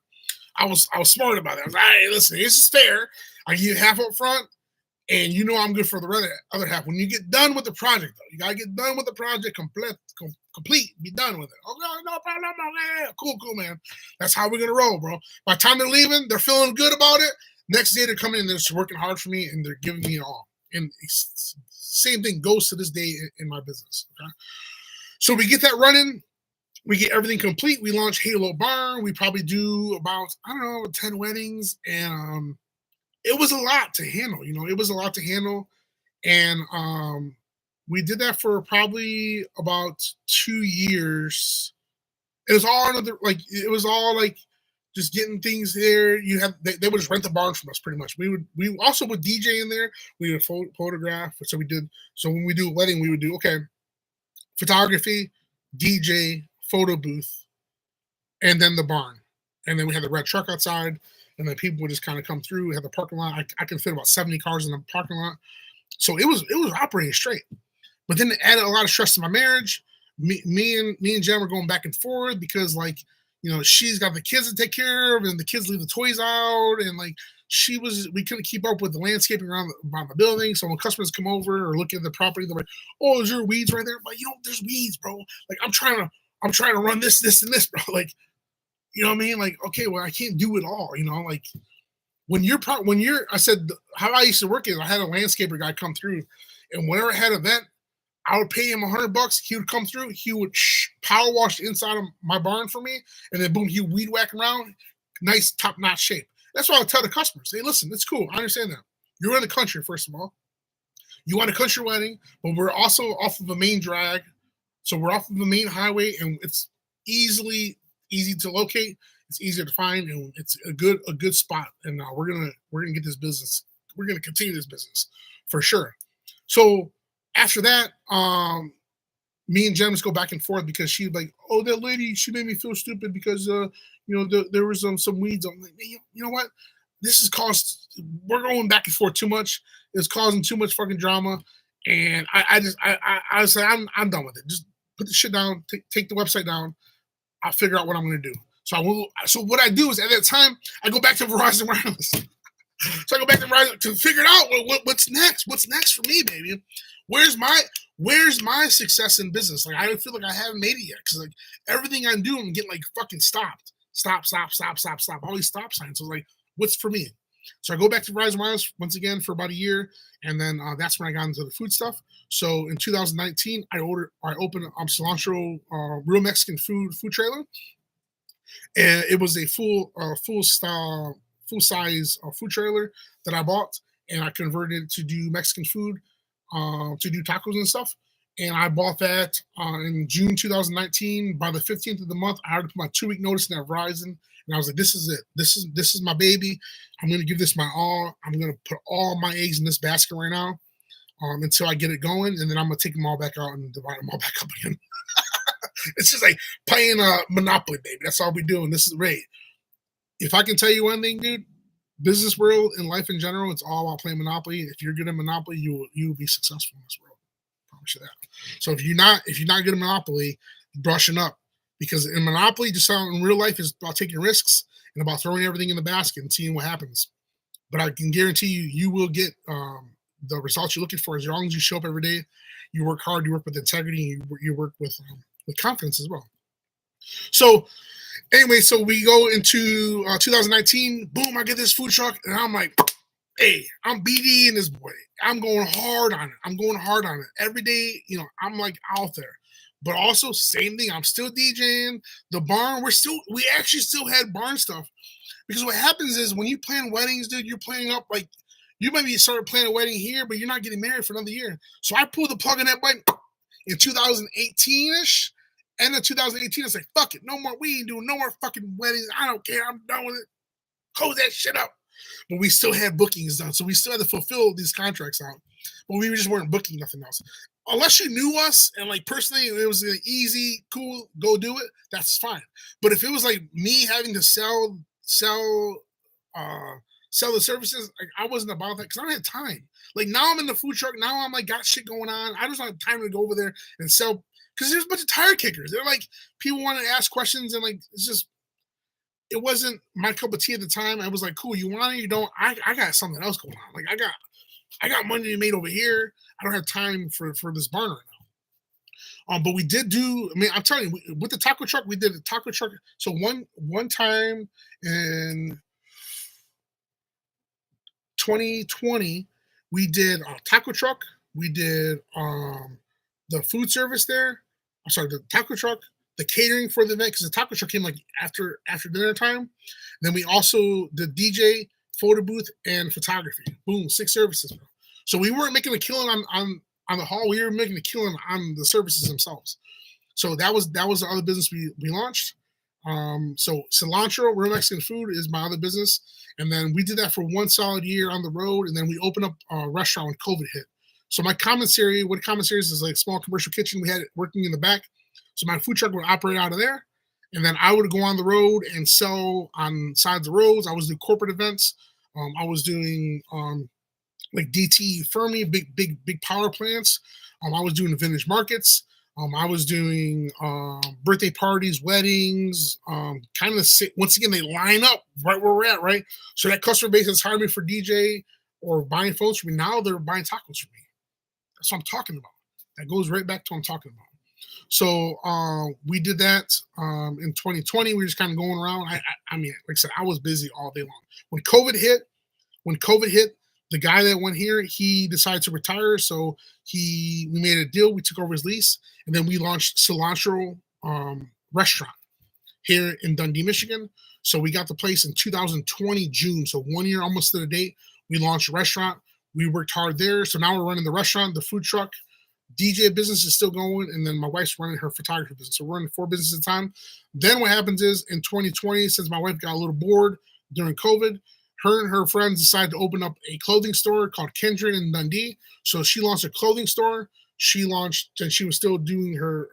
I was smart about that. I was like, hey, listen, this is fair. I give you half up front, and you know I'm good for the other half. When you get done with the project, though, you gotta get done with the project complete, be done with it. Okay, no problem, man. Cool, man. That's how we're gonna roll, bro. By the time they're leaving, they're feeling good about it. Next day they're coming in, they're just working hard for me, and they're giving me it all. And same thing goes to this day in my business. Okay? So we get that running. We get everything complete. We launch Halo Barn. We probably do about, I don't know, 10 weddings. And it was a lot to handle. It was a lot to handle. And we did that for probably about 2 years. It was all it was all like just getting things there. They would just rent the barn from us pretty much. We also would DJ in there. We would photograph. So when we do a wedding, we would do, okay, photography, DJ, photo booth, and then the barn. And then we had the red truck outside, and then people would just kind of come through. We had the parking lot. I can fit about 70 cars in the parking lot. So it was operating straight. But then it added a lot of stress to my marriage. Me and Jen were going back and forth because she's got the kids to take care of, and the kids leave the toys out, and we couldn't keep up with the landscaping around the building. So when customers come over or look at the property, they're like, "Oh, is there weeds right there?" But there's weeds, bro. Like I'm trying to run this, and this, bro. Like, you know what I mean? Like, okay, well, I can't do it all. Like I said, how I used to work is I had a landscaper guy come through, and whenever I had an event, I would pay him $100. He would come through. He would power wash the inside of my barn for me, and then boom, he would weed whack around, nice top notch shape. That's why I tell the customers, hey, listen, it's cool. I understand that. You're in the country, first of all. You want a country wedding, but we're also off of a main drag. So we're off of the main highway, and it's easy to locate. It's easier to find, and it's a good spot. And we're gonna get this business. We're gonna continue this business for sure. So after that, me and Jen just go back and forth because she's like, "Oh, that lady, she made me feel stupid because there was some weeds." I'm like, hey, you know what? This is we're going back and forth too much. It's causing too much fucking drama, and I was like, I'm done with it. Just put the shit down. Take the website down. I'll figure out what I'm gonna do. So what I do is at that time I go back to Verizon Wireless. So I go back to Verizon to figure it out. What's next? What's next for me, baby? Where's my success in business? Like I feel like I haven't made it yet because like everything I'm doing, I'm getting like fucking stopped. Stop. All these stop signs. So like, what's for me? So I go back to Verizon Wireless once again for about a year, and then that's when I got into the food stuff. So in 2019, I opened Cilantro Real Mexican food trailer, and it was a full size food trailer that I bought, and I converted it to do Mexican food, to do tacos and stuff. And I bought that in June 2019. By the 15th of the month, I had to put my 2-week notice in at Verizon. And I was like, this is it. This is my baby. I'm going to give this my all. I'm going to put all my eggs in this basket right now until I get it going. And then I'm going to take them all back out and divide them all back up again. It's just like playing Monopoly, baby. That's all we do. And this is great. If I can tell you one thing, dude, business world and life in general, it's all about playing Monopoly. If you're good at Monopoly, you will be successful in this world. I promise you that. So if you're not good at Monopoly, brushing up. Because in Monopoly, just in real life, is about taking risks and about throwing everything in the basket and seeing what happens. But I can guarantee you will get the results you're looking for as long as you show up every day. You work hard, you work with integrity, and you work with confidence as well. So anyway, so we go into 2019. Boom, I get this food truck, and I'm like, hey, I'm BD in this boy. I'm going hard on it. Every day, I'm like out there. But also, same thing. I'm still DJing the barn. We actually still had barn stuff because what happens is when you plan weddings, dude, you're planning up like you might be started planning a wedding here, but you're not getting married for another year. So I pulled the plug on that button in 2018-ish. End of 2018, it's like, fuck it, no more. We ain't doing no more fucking weddings. I don't care. I'm done with it. Close that shit up. But we still had bookings done, so we still had to fulfill these contracts out. But we just weren't booking nothing else. Unless you knew us and like personally it was an easy, cool, go do it, that's fine. But if it was like me having to sell the services, like I wasn't about that because I don't have time. Like now I'm in the food truck, now I'm like got shit going on. I just don't have time to go over there and sell because there's a bunch of tire kickers. They're like people want to ask questions and like it wasn't my cup of tea at the time. I was like, cool, you want it, you don't. I got something else going on. Like I got money to be made over here. I don't have time for this barn right now. But we did do. I mean, I'm telling you, with the taco truck, we did a taco truck. So one time in 2020, We did a taco truck. We did the food service there. I'm sorry, the taco truck, the catering for the event because the taco truck came like after dinner time. Then we also did DJ, photo booth, and photography. Boom, 6 services. Bro. So we weren't making a killing on the hall. We were making a killing on the services themselves. So that was the other business we launched. So cilantro, real Mexican food, is my other business, and then we did that for 1 solid year on the road, and then we opened up a restaurant when COVID hit. So my commissary, what commissary is like a small commercial kitchen we had it working in the back. So my food truck would operate out of there, and then I would go on the road and sell on sides of roads. I was doing corporate events. I was doing like DT Fermi, big power plants. I was doing vintage markets. I was doing birthday parties, weddings, kind of once again, they line up right where we're at, right? So that customer base that's hiring me for DJ or buying phones from me, now they're buying tacos from me. That's what I'm talking about. That goes right back to what I'm talking about. So we did that in 2020. We were just kind of going around. I mean, like I said, I was busy all day long. When COVID hit, the guy that went here, he decided to retire. So we made a deal. We took over his lease, and then we launched Cilantro Restaurant here in Dundee, Michigan. So we got the place in 2020 June. So 1 year almost to the date. We launched a restaurant. We worked hard there. So now we're running the restaurant, the food truck, DJ business is still going, and then my wife's running her photography business. So we're running 4 businesses at a time. Then what happens is in 2020, since my wife got a little bored during COVID, her and her friends decided to open up a clothing store called Kindred in Dundee. So she launched a clothing store. She launched, and she was still doing her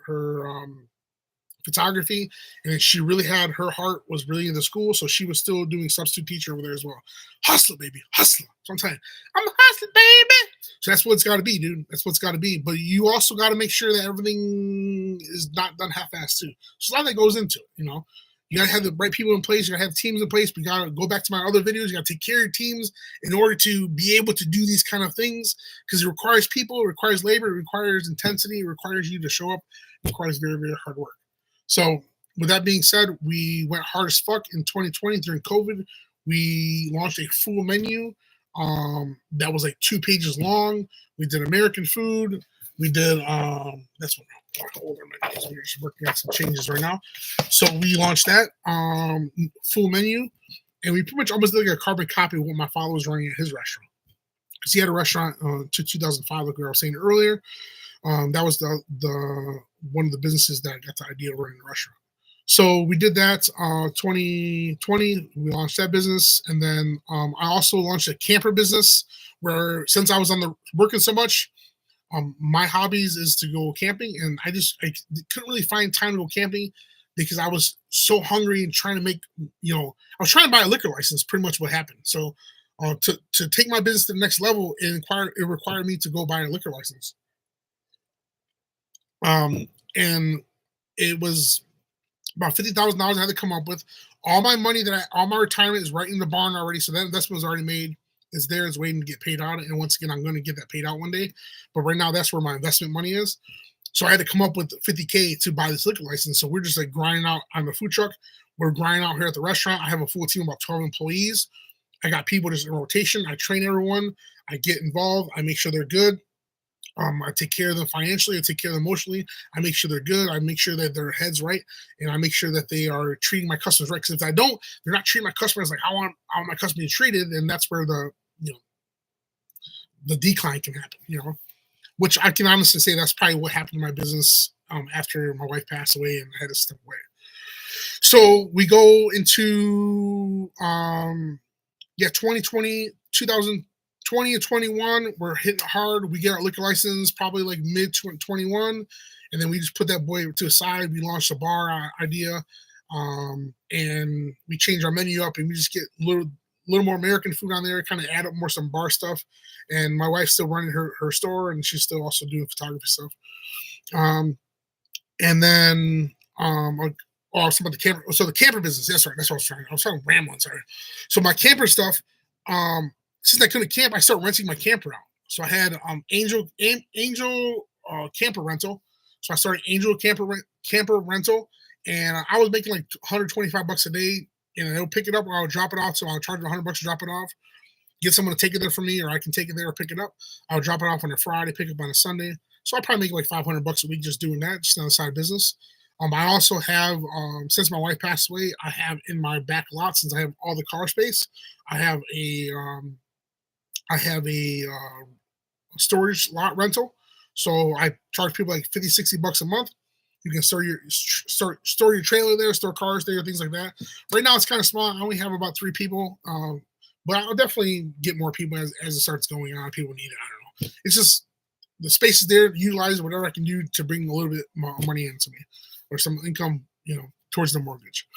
photography, and she really had her heart was really in the school, so she was still doing substitute teacher over there as well. Hustler, baby, hustler. So I'm telling you, I'm a hustler, baby. So that's what it's got to be, dude. That's what's got to be. But you also got to make sure that everything is not done half-assed too. So a lot that goes into it, you know. You got to have the right people in place. You got to have teams in place. But you got to go back to my other videos. You got to take care of your teams in order to be able to do these kind of things because it requires people, it requires labor, it requires intensity, it requires you to show up, it requires very, very hard work. So with that being said, we went hard as fuck in 2020 during COVID. We launched a full menu that was like 2 pages long. We did American food. We did that's what hold on, we're just working on some changes right now. So we launched that full menu, and we pretty much almost did like a carbon copy of what my father was running at his restaurant because he had a restaurant to 2005, like I was saying earlier. That was the one of the businesses that got the idea of running the restaurant. So we did that 2020. We launched that business, and then I also launched a camper business where since I was working so much, my hobbies is to go camping, and I couldn't really find time to go camping because I was so hungry and trying to make I was trying to buy a liquor license. Pretty much what happened. So to take my business to the next level, it required me to go buy a liquor license. And it was about $50,000 I had to come up with. All my money all my retirement is right in the barn already. So that investment was already made. It's there, it's waiting to get paid out. And once again, I'm going to get that paid out one day. But right now, that's where my investment money is. So I had to come up with $50K to buy this liquor license. So we're just like grinding out on the food truck. We're grinding out here at the restaurant. I have a full team of about 12 employees. I got people just in rotation. I train everyone. I get involved. I make sure they're good. I take care of them financially. I take care of them emotionally. I make sure they're good. I make sure that their head's right, and I make sure that they are treating my customers right. Because if I don't, they're not treating my customers like I want my customers to be treated, and that's where the decline can happen. Which I can honestly say that's probably what happened to my business after my wife passed away and I had to step away. So we go into 2020, 2020 and 21, we're hitting hard. We get our liquor license probably like mid 21, and then we just put that boy to the side. We launched a bar idea, and we changed our menu up, and we just get a little more American food on there, kind of add up some bar stuff. And my wife's still running her store, and she's still also doing photography stuff. And then some of the camper. So the camper business. That's right. That's what I was trying to ramble. Sorry. So my camper stuff. Since I couldn't camp, I started renting my camper out. So I had Angel camper rental. So I started Angel camper rental, and I was making like $125 a day. And they'll pick it up or I'll drop it off. So I'll charge $100 to drop it off. get someone to take it there for me, or I can take it there or pick it up. I'll drop it off on a Friday, pick it up on a Sunday. So I probably make like $500 a week just doing that, just on the side business. I also have, since my wife passed away, I have in my back lot, since I have all the car space, I have a storage lot rental. So I charge people like 50, $60 a month. You can store your trailer there, store cars there, things like that. Right now it's kind of small. I only have about 3 people, but I'll definitely get more people as it starts going on. People need it. I don't know. It's just the space is there. Utilize whatever I can do to bring a little bit more money into me, or some income, towards the mortgage.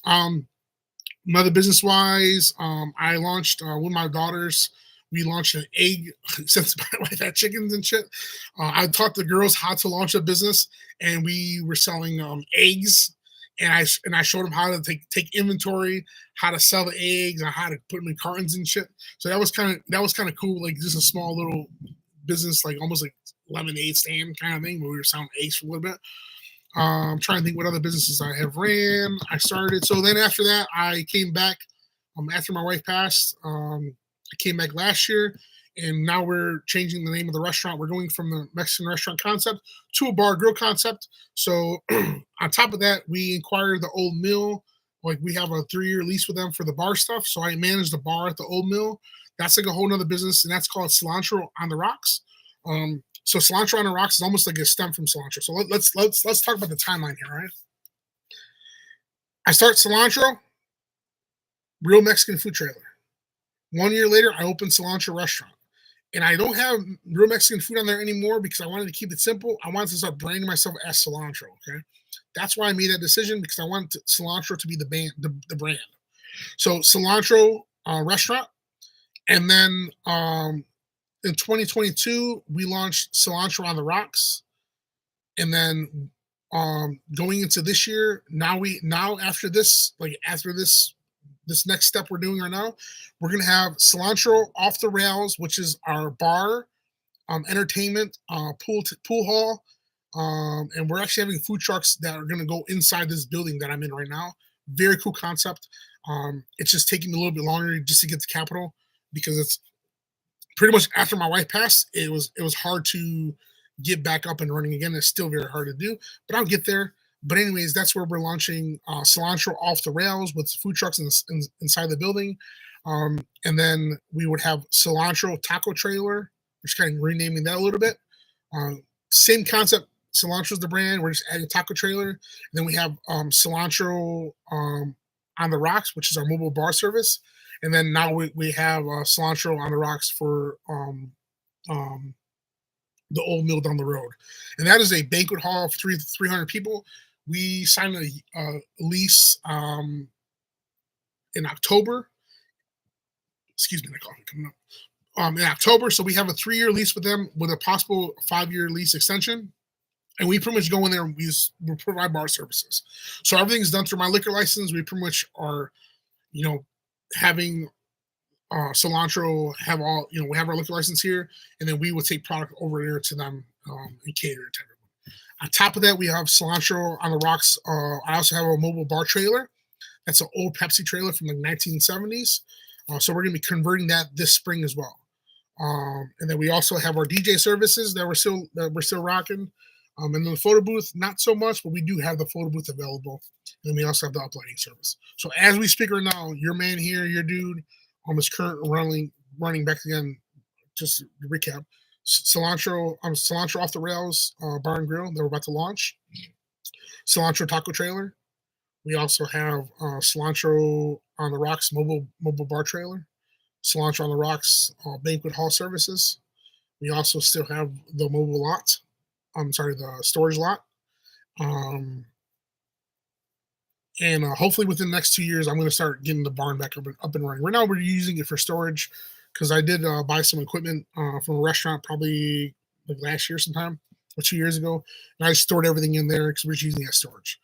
Another business wise, I launched with my daughters. We launched an egg since my wife had chickens and shit. I taught the girls how to launch a business, and we were selling eggs. And I showed them how to take inventory, how to sell the eggs, and how to put them in cartons and shit. So that was kind of cool. Like just a small little business, like almost like lemonade stand kind of thing, where we were selling eggs for a little bit. I'm trying to think what other businesses I have ran. I started. So then after that, I came back. After my wife passed, I came back last year, and now we're changing the name of the restaurant. We're going from the Mexican restaurant concept to a bar grill concept. So on top of that, we acquired the Old Mill. Like we have a 3-year lease with them for the bar stuff. So I manage the bar at the Old Mill. That's like a whole nother business, and that's called Cilantro on the Rocks. So Cilantro on the Rocks is almost like a stem from cilantro. So let's talk about the timeline here, right? I start Cilantro, real Mexican food trailer. 1 year later, I opened Cilantro Restaurant. And I don't have real Mexican food on there anymore because I wanted to keep it simple. I wanted to start branding myself as Cilantro, okay? That's why I made that decision, because I wanted Cilantro to be the brand. So Cilantro Restaurant. And then in 2022, we launched Cilantro on the Rocks. And then going into this year, after this next step we're doing right now, we're going to have Cilantro Off the Rails, which is our bar, entertainment, pool hall. And we're actually having food trucks that are going to go inside this building that I'm in right now. Very cool concept. It's just taking me a little bit longer just to get to capital, because it's pretty much after my wife passed, it was hard to get back up and running again. It's still very hard to do, but I'll get there. But anyways, that's where we're launching Cilantro Off the Rails with food trucks inside the building. And then we would have Cilantro Taco Trailer. We're just kind of renaming that a little bit. Same concept. Cilantro is the brand. We're just adding Taco Trailer. And then we have Cilantro on the Rocks, which is our mobile bar service. And then now we have Cilantro on the Rocks for the Old Mill down the road. And that is a banquet hall of 300 people. We signed a lease in October. Excuse me, the coffee coming up. In October, so we have a 3-year lease with them with a possible 5-year lease extension. And we pretty much go in there and we provide bar services. So everything's done through my liquor license. We pretty much are, having Cilantro have all, we have our liquor license here, and then we will take product over there to them and cater it to everyone. On top of that, we have Cilantro on the Rocks. I also have a mobile bar trailer. That's an old Pepsi trailer from the 1970s. So we're going to be converting that this spring as well. And then we also have our DJ services that we're still rocking. And then the photo booth, not so much, but we do have the photo booth available. And we also have the uplighting service. So as we speak right now, your man here, your dude, is currently running back again. Just to recap, Cilantro Off the Rails Bar and Grill that we're about to launch. Cilantro Taco Trailer. We also have Cilantro on the Rocks mobile bar trailer. Cilantro on the Rocks banquet hall services. We also still have the mobile lot. The storage lot. And hopefully within the next 2 years, I'm going to start getting the barn back up and running. Right now, we're using it for storage because I did buy some equipment from a restaurant probably like last year sometime or 2 years ago. And I stored everything in there because we're just using it as storage.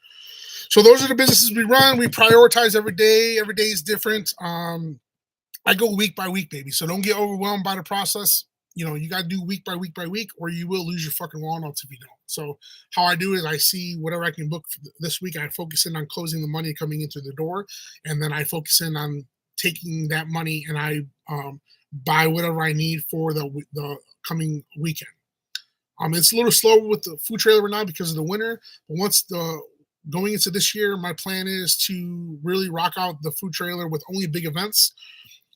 So those are the businesses we run. We prioritize every day. Every day is different. I go week by week, baby. So don't get overwhelmed by the process. You got to do week by week, or you will lose your fucking walnuts if you don't. So how I do it, I see whatever I can book for this week. I focus in on closing the money coming into the door, and then I focus in on taking that money and I buy whatever I need for the coming weekend. It's a little slow with the food trailer right now because of the winter. But once the going into this year, my plan is to really rock out the food trailer with only big events.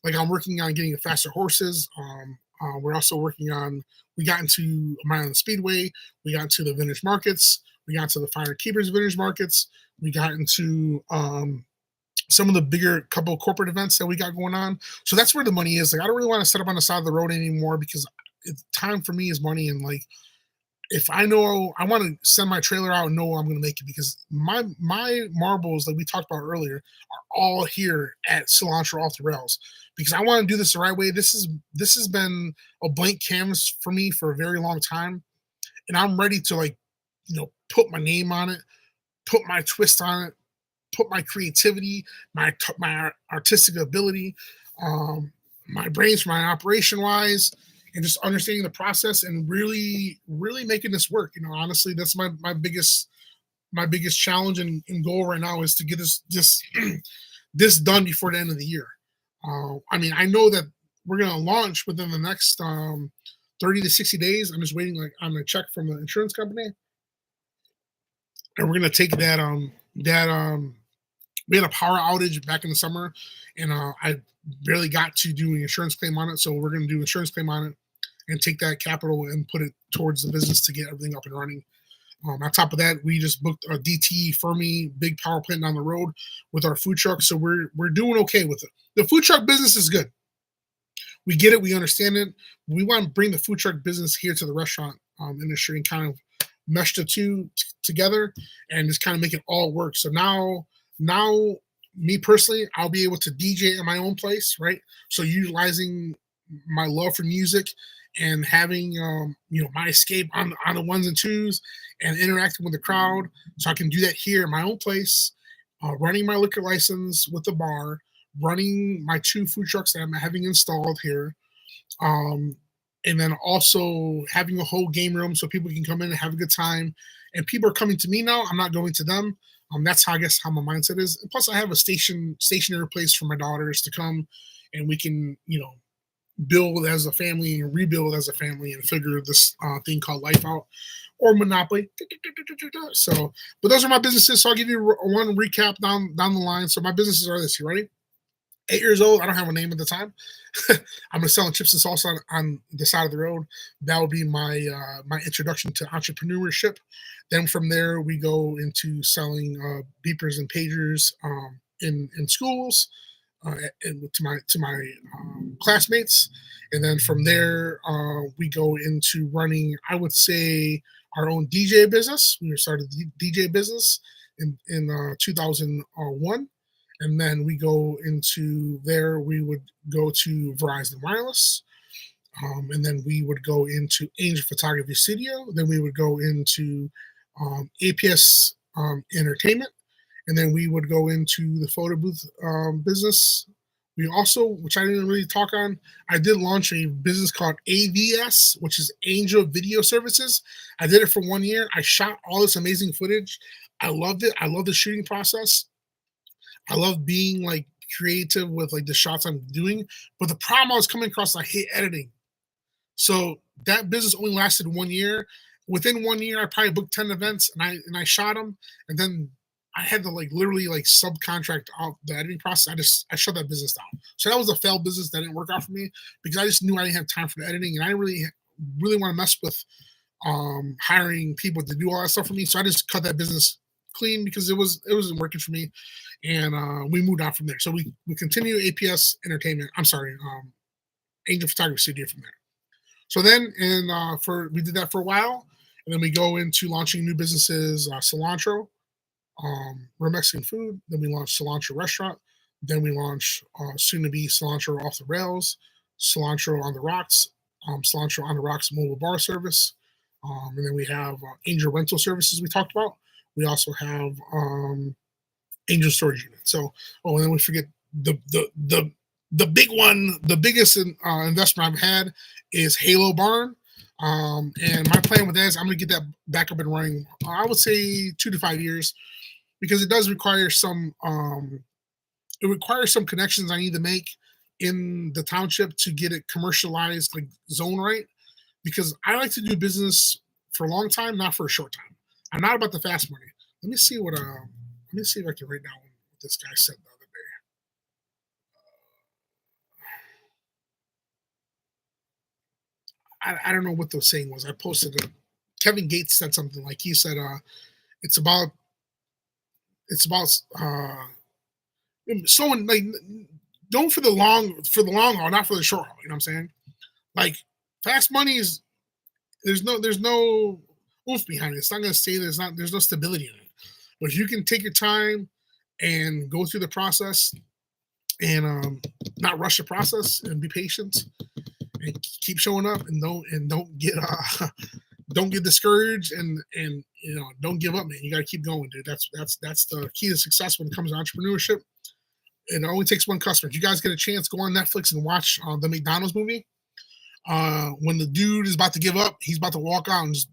Like I'm working on getting faster horses. We're also working on. We got into Mile End Speedway. We got into the vintage markets. We got into the Fire Keepers vintage markets. We got into some of the bigger couple of corporate events that we got going on. So that's where the money is. Like I don't really want to set up on the side of the road anymore because it's time for me is money. And like if I know I want to send my trailer out and know I'm going to make it because my marbles that we talked about earlier are all here at Cilantro Off the Rails because I want to do this the right way. This has been a blank canvas for me for a very long time, and I'm ready to like put my name on it, put my twist on it, put my creativity, my artistic ability, my brains, my operation wise, and just understanding the process and really, really making this work. Honestly, that's my biggest challenge and goal right now is to get this this done before the end of the year. I mean, I know that we're gonna launch within the next 30 to 60 days. I'm just waiting like on a check from the insurance company, and we're gonna take that we had a power outage back in the summer, and I barely got to do an insurance claim on it. So we're going to do an insurance claim on it and take that capital and put it towards the business to get everything up and running. On top of that, we just booked a DTE Fermi big power plant down the road with our food truck. So we're doing okay with it. The food truck business is good. We get it. We understand it. We want to bring the food truck business here to the restaurant industry and kind of mesh the two together and just kind of make it all work. So now me personally, I'll be able to DJ at my own place, right? So utilizing my love for music and having my escape on the ones and twos and interacting with the crowd, so I can do that here in my own place, running my liquor license with the bar, running my 2 food trucks that I'm having installed here, and then also having a whole game room so people can come in and have a good time. And people are coming to me now. I'm not going to them. That's how I guess how my mindset is. And plus, I have a stationary place for my daughters to come, and we can build as a family and rebuild as a family and figure this thing called life out, or Monopoly. So, but those are my businesses. So I'll give you one recap down the line. So my businesses are this. You ready? 8 years old. I don't have a name at the time. I'm gonna selling chips and salsa on the side of the road. That will be my my introduction to entrepreneurship. Then from there we go into selling beepers and pagers in schools and to my classmates. And then from there we go into running. I would say our own DJ business. We started the DJ business in 2001. And then we go into there, we would go to Verizon Wireless. And then we would go into Angel Photography Studio. Then we would go into APS Entertainment. And then we would go into the photo booth business. We also, which I didn't really talk on, I did launch a business called AVS, which is Angel Video Services. I did it for 1 year. I shot all this amazing footage. I loved it. I love the shooting process. I love being like creative with like the shots I'm doing, but the problem I was coming across, I hate editing. So that business only lasted 1 year. Within 1 year, I probably booked 10 events and I shot them, and then I had to like literally like subcontract out the editing process. I shut that business down. So that was a failed business that didn't work out for me because I just knew I didn't have time for the editing, and I didn't really want to mess with hiring people to do all that stuff for me. So I just cut that business clean because it wasn't working for me, and we moved on from there. So we continue APS Entertainment. I'm sorry, Angel Photography Studio from there. So then we did that for a while, and then we go into launching new businesses, Cilantro, we're Mexican food. Then we launched Cilantro Restaurant. Then we launched soon to be Cilantro Off the Rails, Cilantro on the Rocks, Cilantro on the Rocks mobile bar service, and then we have Angel Rental Services we talked about. We also have Angel Storage Unit. So, and then we forget the big one, the biggest investment I've had is Halo Barn. And my plan with that is I'm going to get that back up and running. I would say 2 to 5 years, because it does require some. It requires some connections I need to make, in the township to get it commercialized, like zone right, because I like to do business for a long time, not for a short time. I'm not about the fast money. Let me see what let me see if I can write down what this guy said the other day. I don't know what the saying was. I posted it. Kevin Gates said something like he said, it's about it's about someone like don't for the long haul, not for the short haul. You know what I'm saying? Like fast money is there's no oomph behind it. It's not gonna stay there's no stability in it. But if you can take your time and go through the process and not rush the process and be patient and keep showing up and don't get don't get discouraged and don't give up, man. You got to keep going, dude. That's the key to success when it comes to entrepreneurship. It only takes one customer. If you guys get a chance, go on Netflix and watch the McDonald's movie. When the dude is about to give up, he's about to walk out and just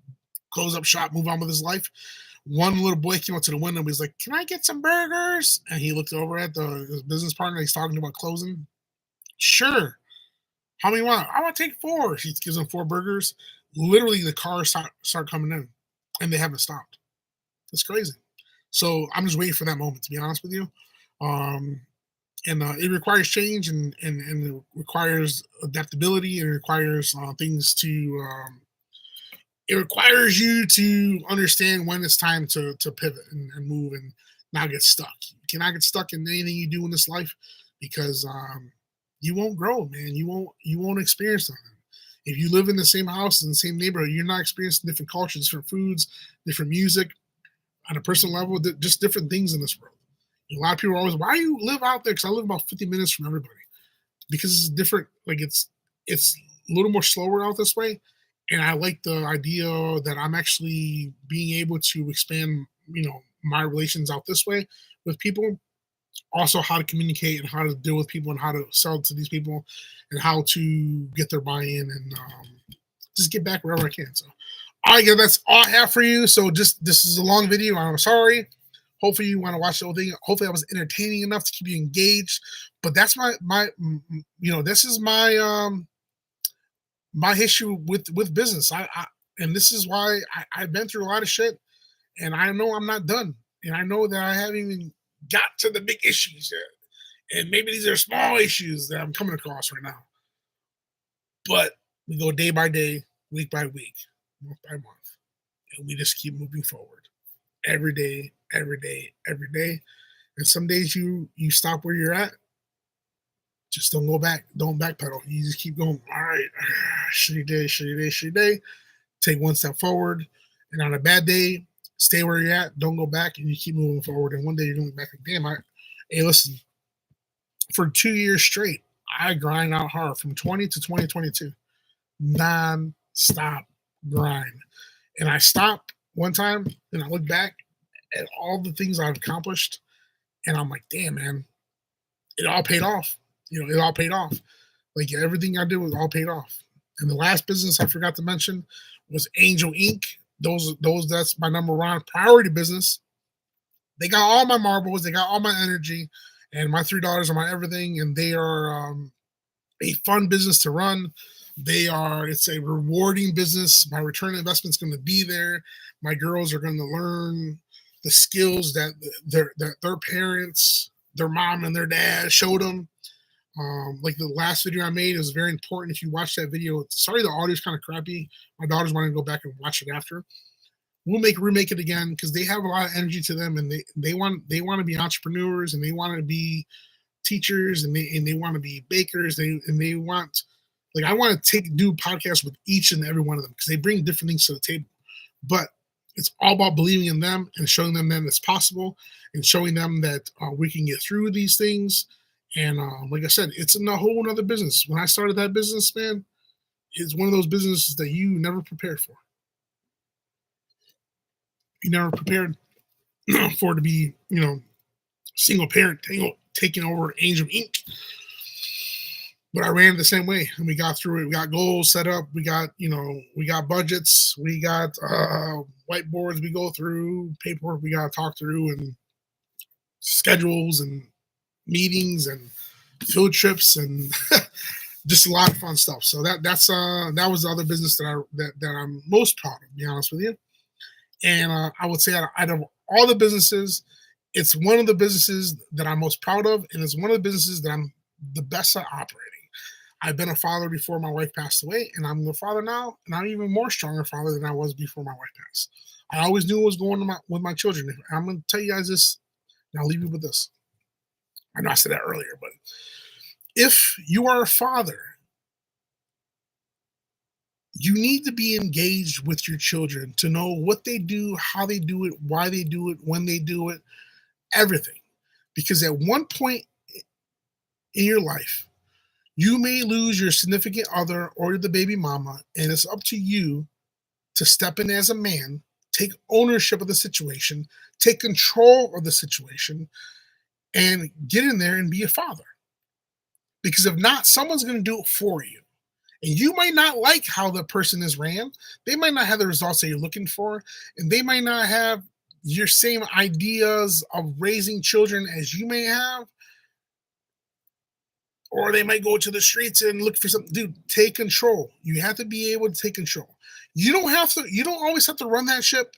close up shop, move on with his life. One little boy came up to the window and he's like, "Can I get some burgers?" And he looked over at his business partner. He's talking about closing. Sure. How many you want? I want to take four. He gives them four burgers. Literally, the cars start coming in, and they haven't stopped. It's crazy. So I'm just waiting for that moment, to be honest with you. Um, and it requires change and it requires adaptability. It requires things to it requires you to understand when it's time to pivot and move and not get stuck. You cannot get stuck in anything you do in this life because you won't grow, man. You won't experience something. If you live in the same house in the same neighborhood, you're not experiencing different cultures, different foods, different music on a personal level, just different things in this world. A lot of people are always, why do you live out there? Because I live about 50 minutes from everybody. Because it's different, like it's a little more slower out this way. And I like the idea that I'm actually being able to expand, my relations out this way with people. Also how to communicate and how to deal with people and how to sell to these people and how to get their buy-in and just get back wherever I can. So all right, guys, that's all I have for you. So just this is a long video. I'm sorry. Hopefully you want to watch the whole thing. Hopefully I was entertaining enough to keep you engaged. But that's my this is my issue with business. I and this is why I've been through a lot of shit and I know I'm not done. And I know that I haven't even got to the big issues yet. And maybe these are small issues that I'm coming across right now. But we go day by day, week by week, month by month, and we just keep moving forward every day, every day, every day. And some days you stop where you're at. Just don't go back. Don't backpedal. You just keep going. All right, shitty day, shitty day, shitty day. Take one step forward. And on a bad day, stay where you're at. Don't go back, and you keep moving forward. And one day you're going back like, damn, hey, listen. For 2 years straight, I grind out hard from 20 to 2022, non-stop grind. And I stopped one time, and I look back at all the things I've accomplished, and I'm like, damn, man, it all paid off. It all paid off. Like everything I did was all paid off. And the last business I forgot to mention was Angel Inc. Those that's my number one priority business. They got all my marbles, they got all my energy, and my $3 are my everything. And they are a fun business to run. It's a rewarding business. My return on investment is going to be there. My girls are going to learn the skills that their parents, their mom and their dad showed them. Like the last video I made is very important. If you watch that video, sorry the audio is kind of crappy. My daughters want to go back and watch it after. We'll remake it again because they have a lot of energy to them and they want to be entrepreneurs and they want to be teachers and they want to be bakers. They want, like, I want to do podcasts with each and every one of them because they bring different things to the table. But it's all about believing in them and showing them that it's possible and showing them that we can get through these things. And like I said, it's in a whole other business. When I started that business, man, it's one of those businesses that you never prepared for. You never prepared for it to be, single parent taking over Angel Inc. But I ran it the same way, and we got through it. We got goals set up. We got budgets. We got whiteboards we go through, paperwork we got to talk through, and schedules and meetings, and field trips, and just a lot of fun stuff. So that was the other business that I'm most proud of, to be honest with you. And I would say out of all the businesses, it's one of the businesses that I'm most proud of, and it's one of the businesses that I'm the best at operating. I've been a father before my wife passed away, and I'm the father now, and I'm even more stronger father than I was before my wife passed. I always knew what was going on with my children. I'm going to tell you guys this, and I'll leave you with this. I know I said that earlier, but if you are a father, you need to be engaged with your children to know what they do, how they do it, why they do it, when they do it, everything. Because at one point in your life, you may lose your significant other or the baby mama, and it's up to you to step in as a man, take ownership of the situation, take control of the situation, and get in there and be a father. Because if not, someone's going to do it for you. And you might not like how the person is ran. They might not have the results that you're looking for, and they might not have your same ideas of raising children as you may have. Or they might go to the streets and look for something. Dude, take control. You have to be able to take control. You don't always have to run that ship,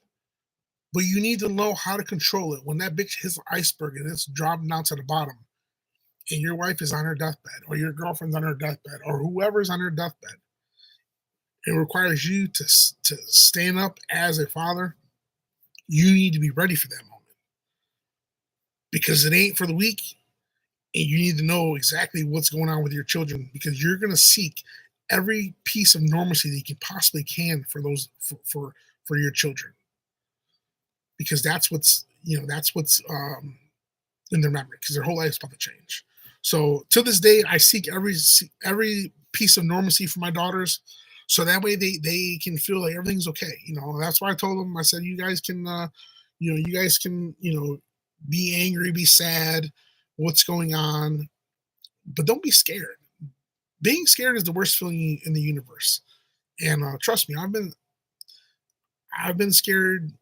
but you need to know how to control it. When that bitch hits the iceberg and it's dropping down to the bottom, and your wife is on her deathbed, or your girlfriend's on her deathbed, or whoever's on her deathbed, it requires you to stand up as a father. You need to be ready for that moment, because it ain't for the weak, and you need to know exactly what's going on with your children, because you're going to seek every piece of normalcy that you possibly can for those for your children, because that's what's in their memory, because their whole life is about to change. So to this day, I seek every piece of normalcy for my daughters, so that way they can feel like everything's okay. That's why I told them. I said, you guys can, be angry, be sad, what's going on, but don't be scared. Being scared is the worst feeling in the universe, and trust me, I've been scared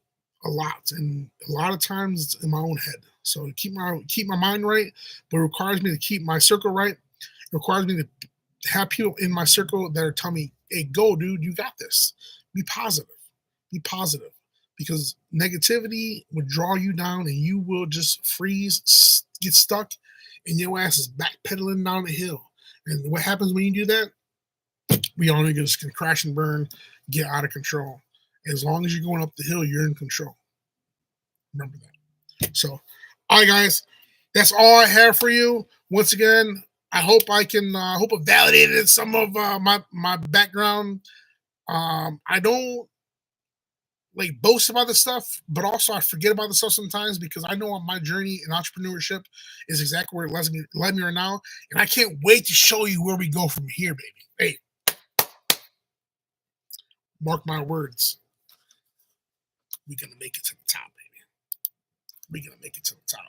a lot, and a lot of times it's in my own head. So keep my mind right, but it requires me to keep my circle right. It requires me to have people in my circle that are telling me, "Hey, go, dude, you got this. Be positive. Be positive." Because negativity would draw you down, and you will just freeze, get stuck, and your ass is backpedaling down the hill. And what happens when you do that? We all just can crash and burn, get out of control. As long as you're going up the hill, you're in control. Remember that. So, all right, guys, that's all I have for you. Once again, I hope I hope it validated some of my background. I don't like boast about this stuff, but also I forget about the stuff sometimes, because I know my journey in entrepreneurship is exactly where it led me right now, and I can't wait to show you where we go from here, baby. Hey, mark my words. We're gonna make it to the top, baby. We're gonna make it to the top.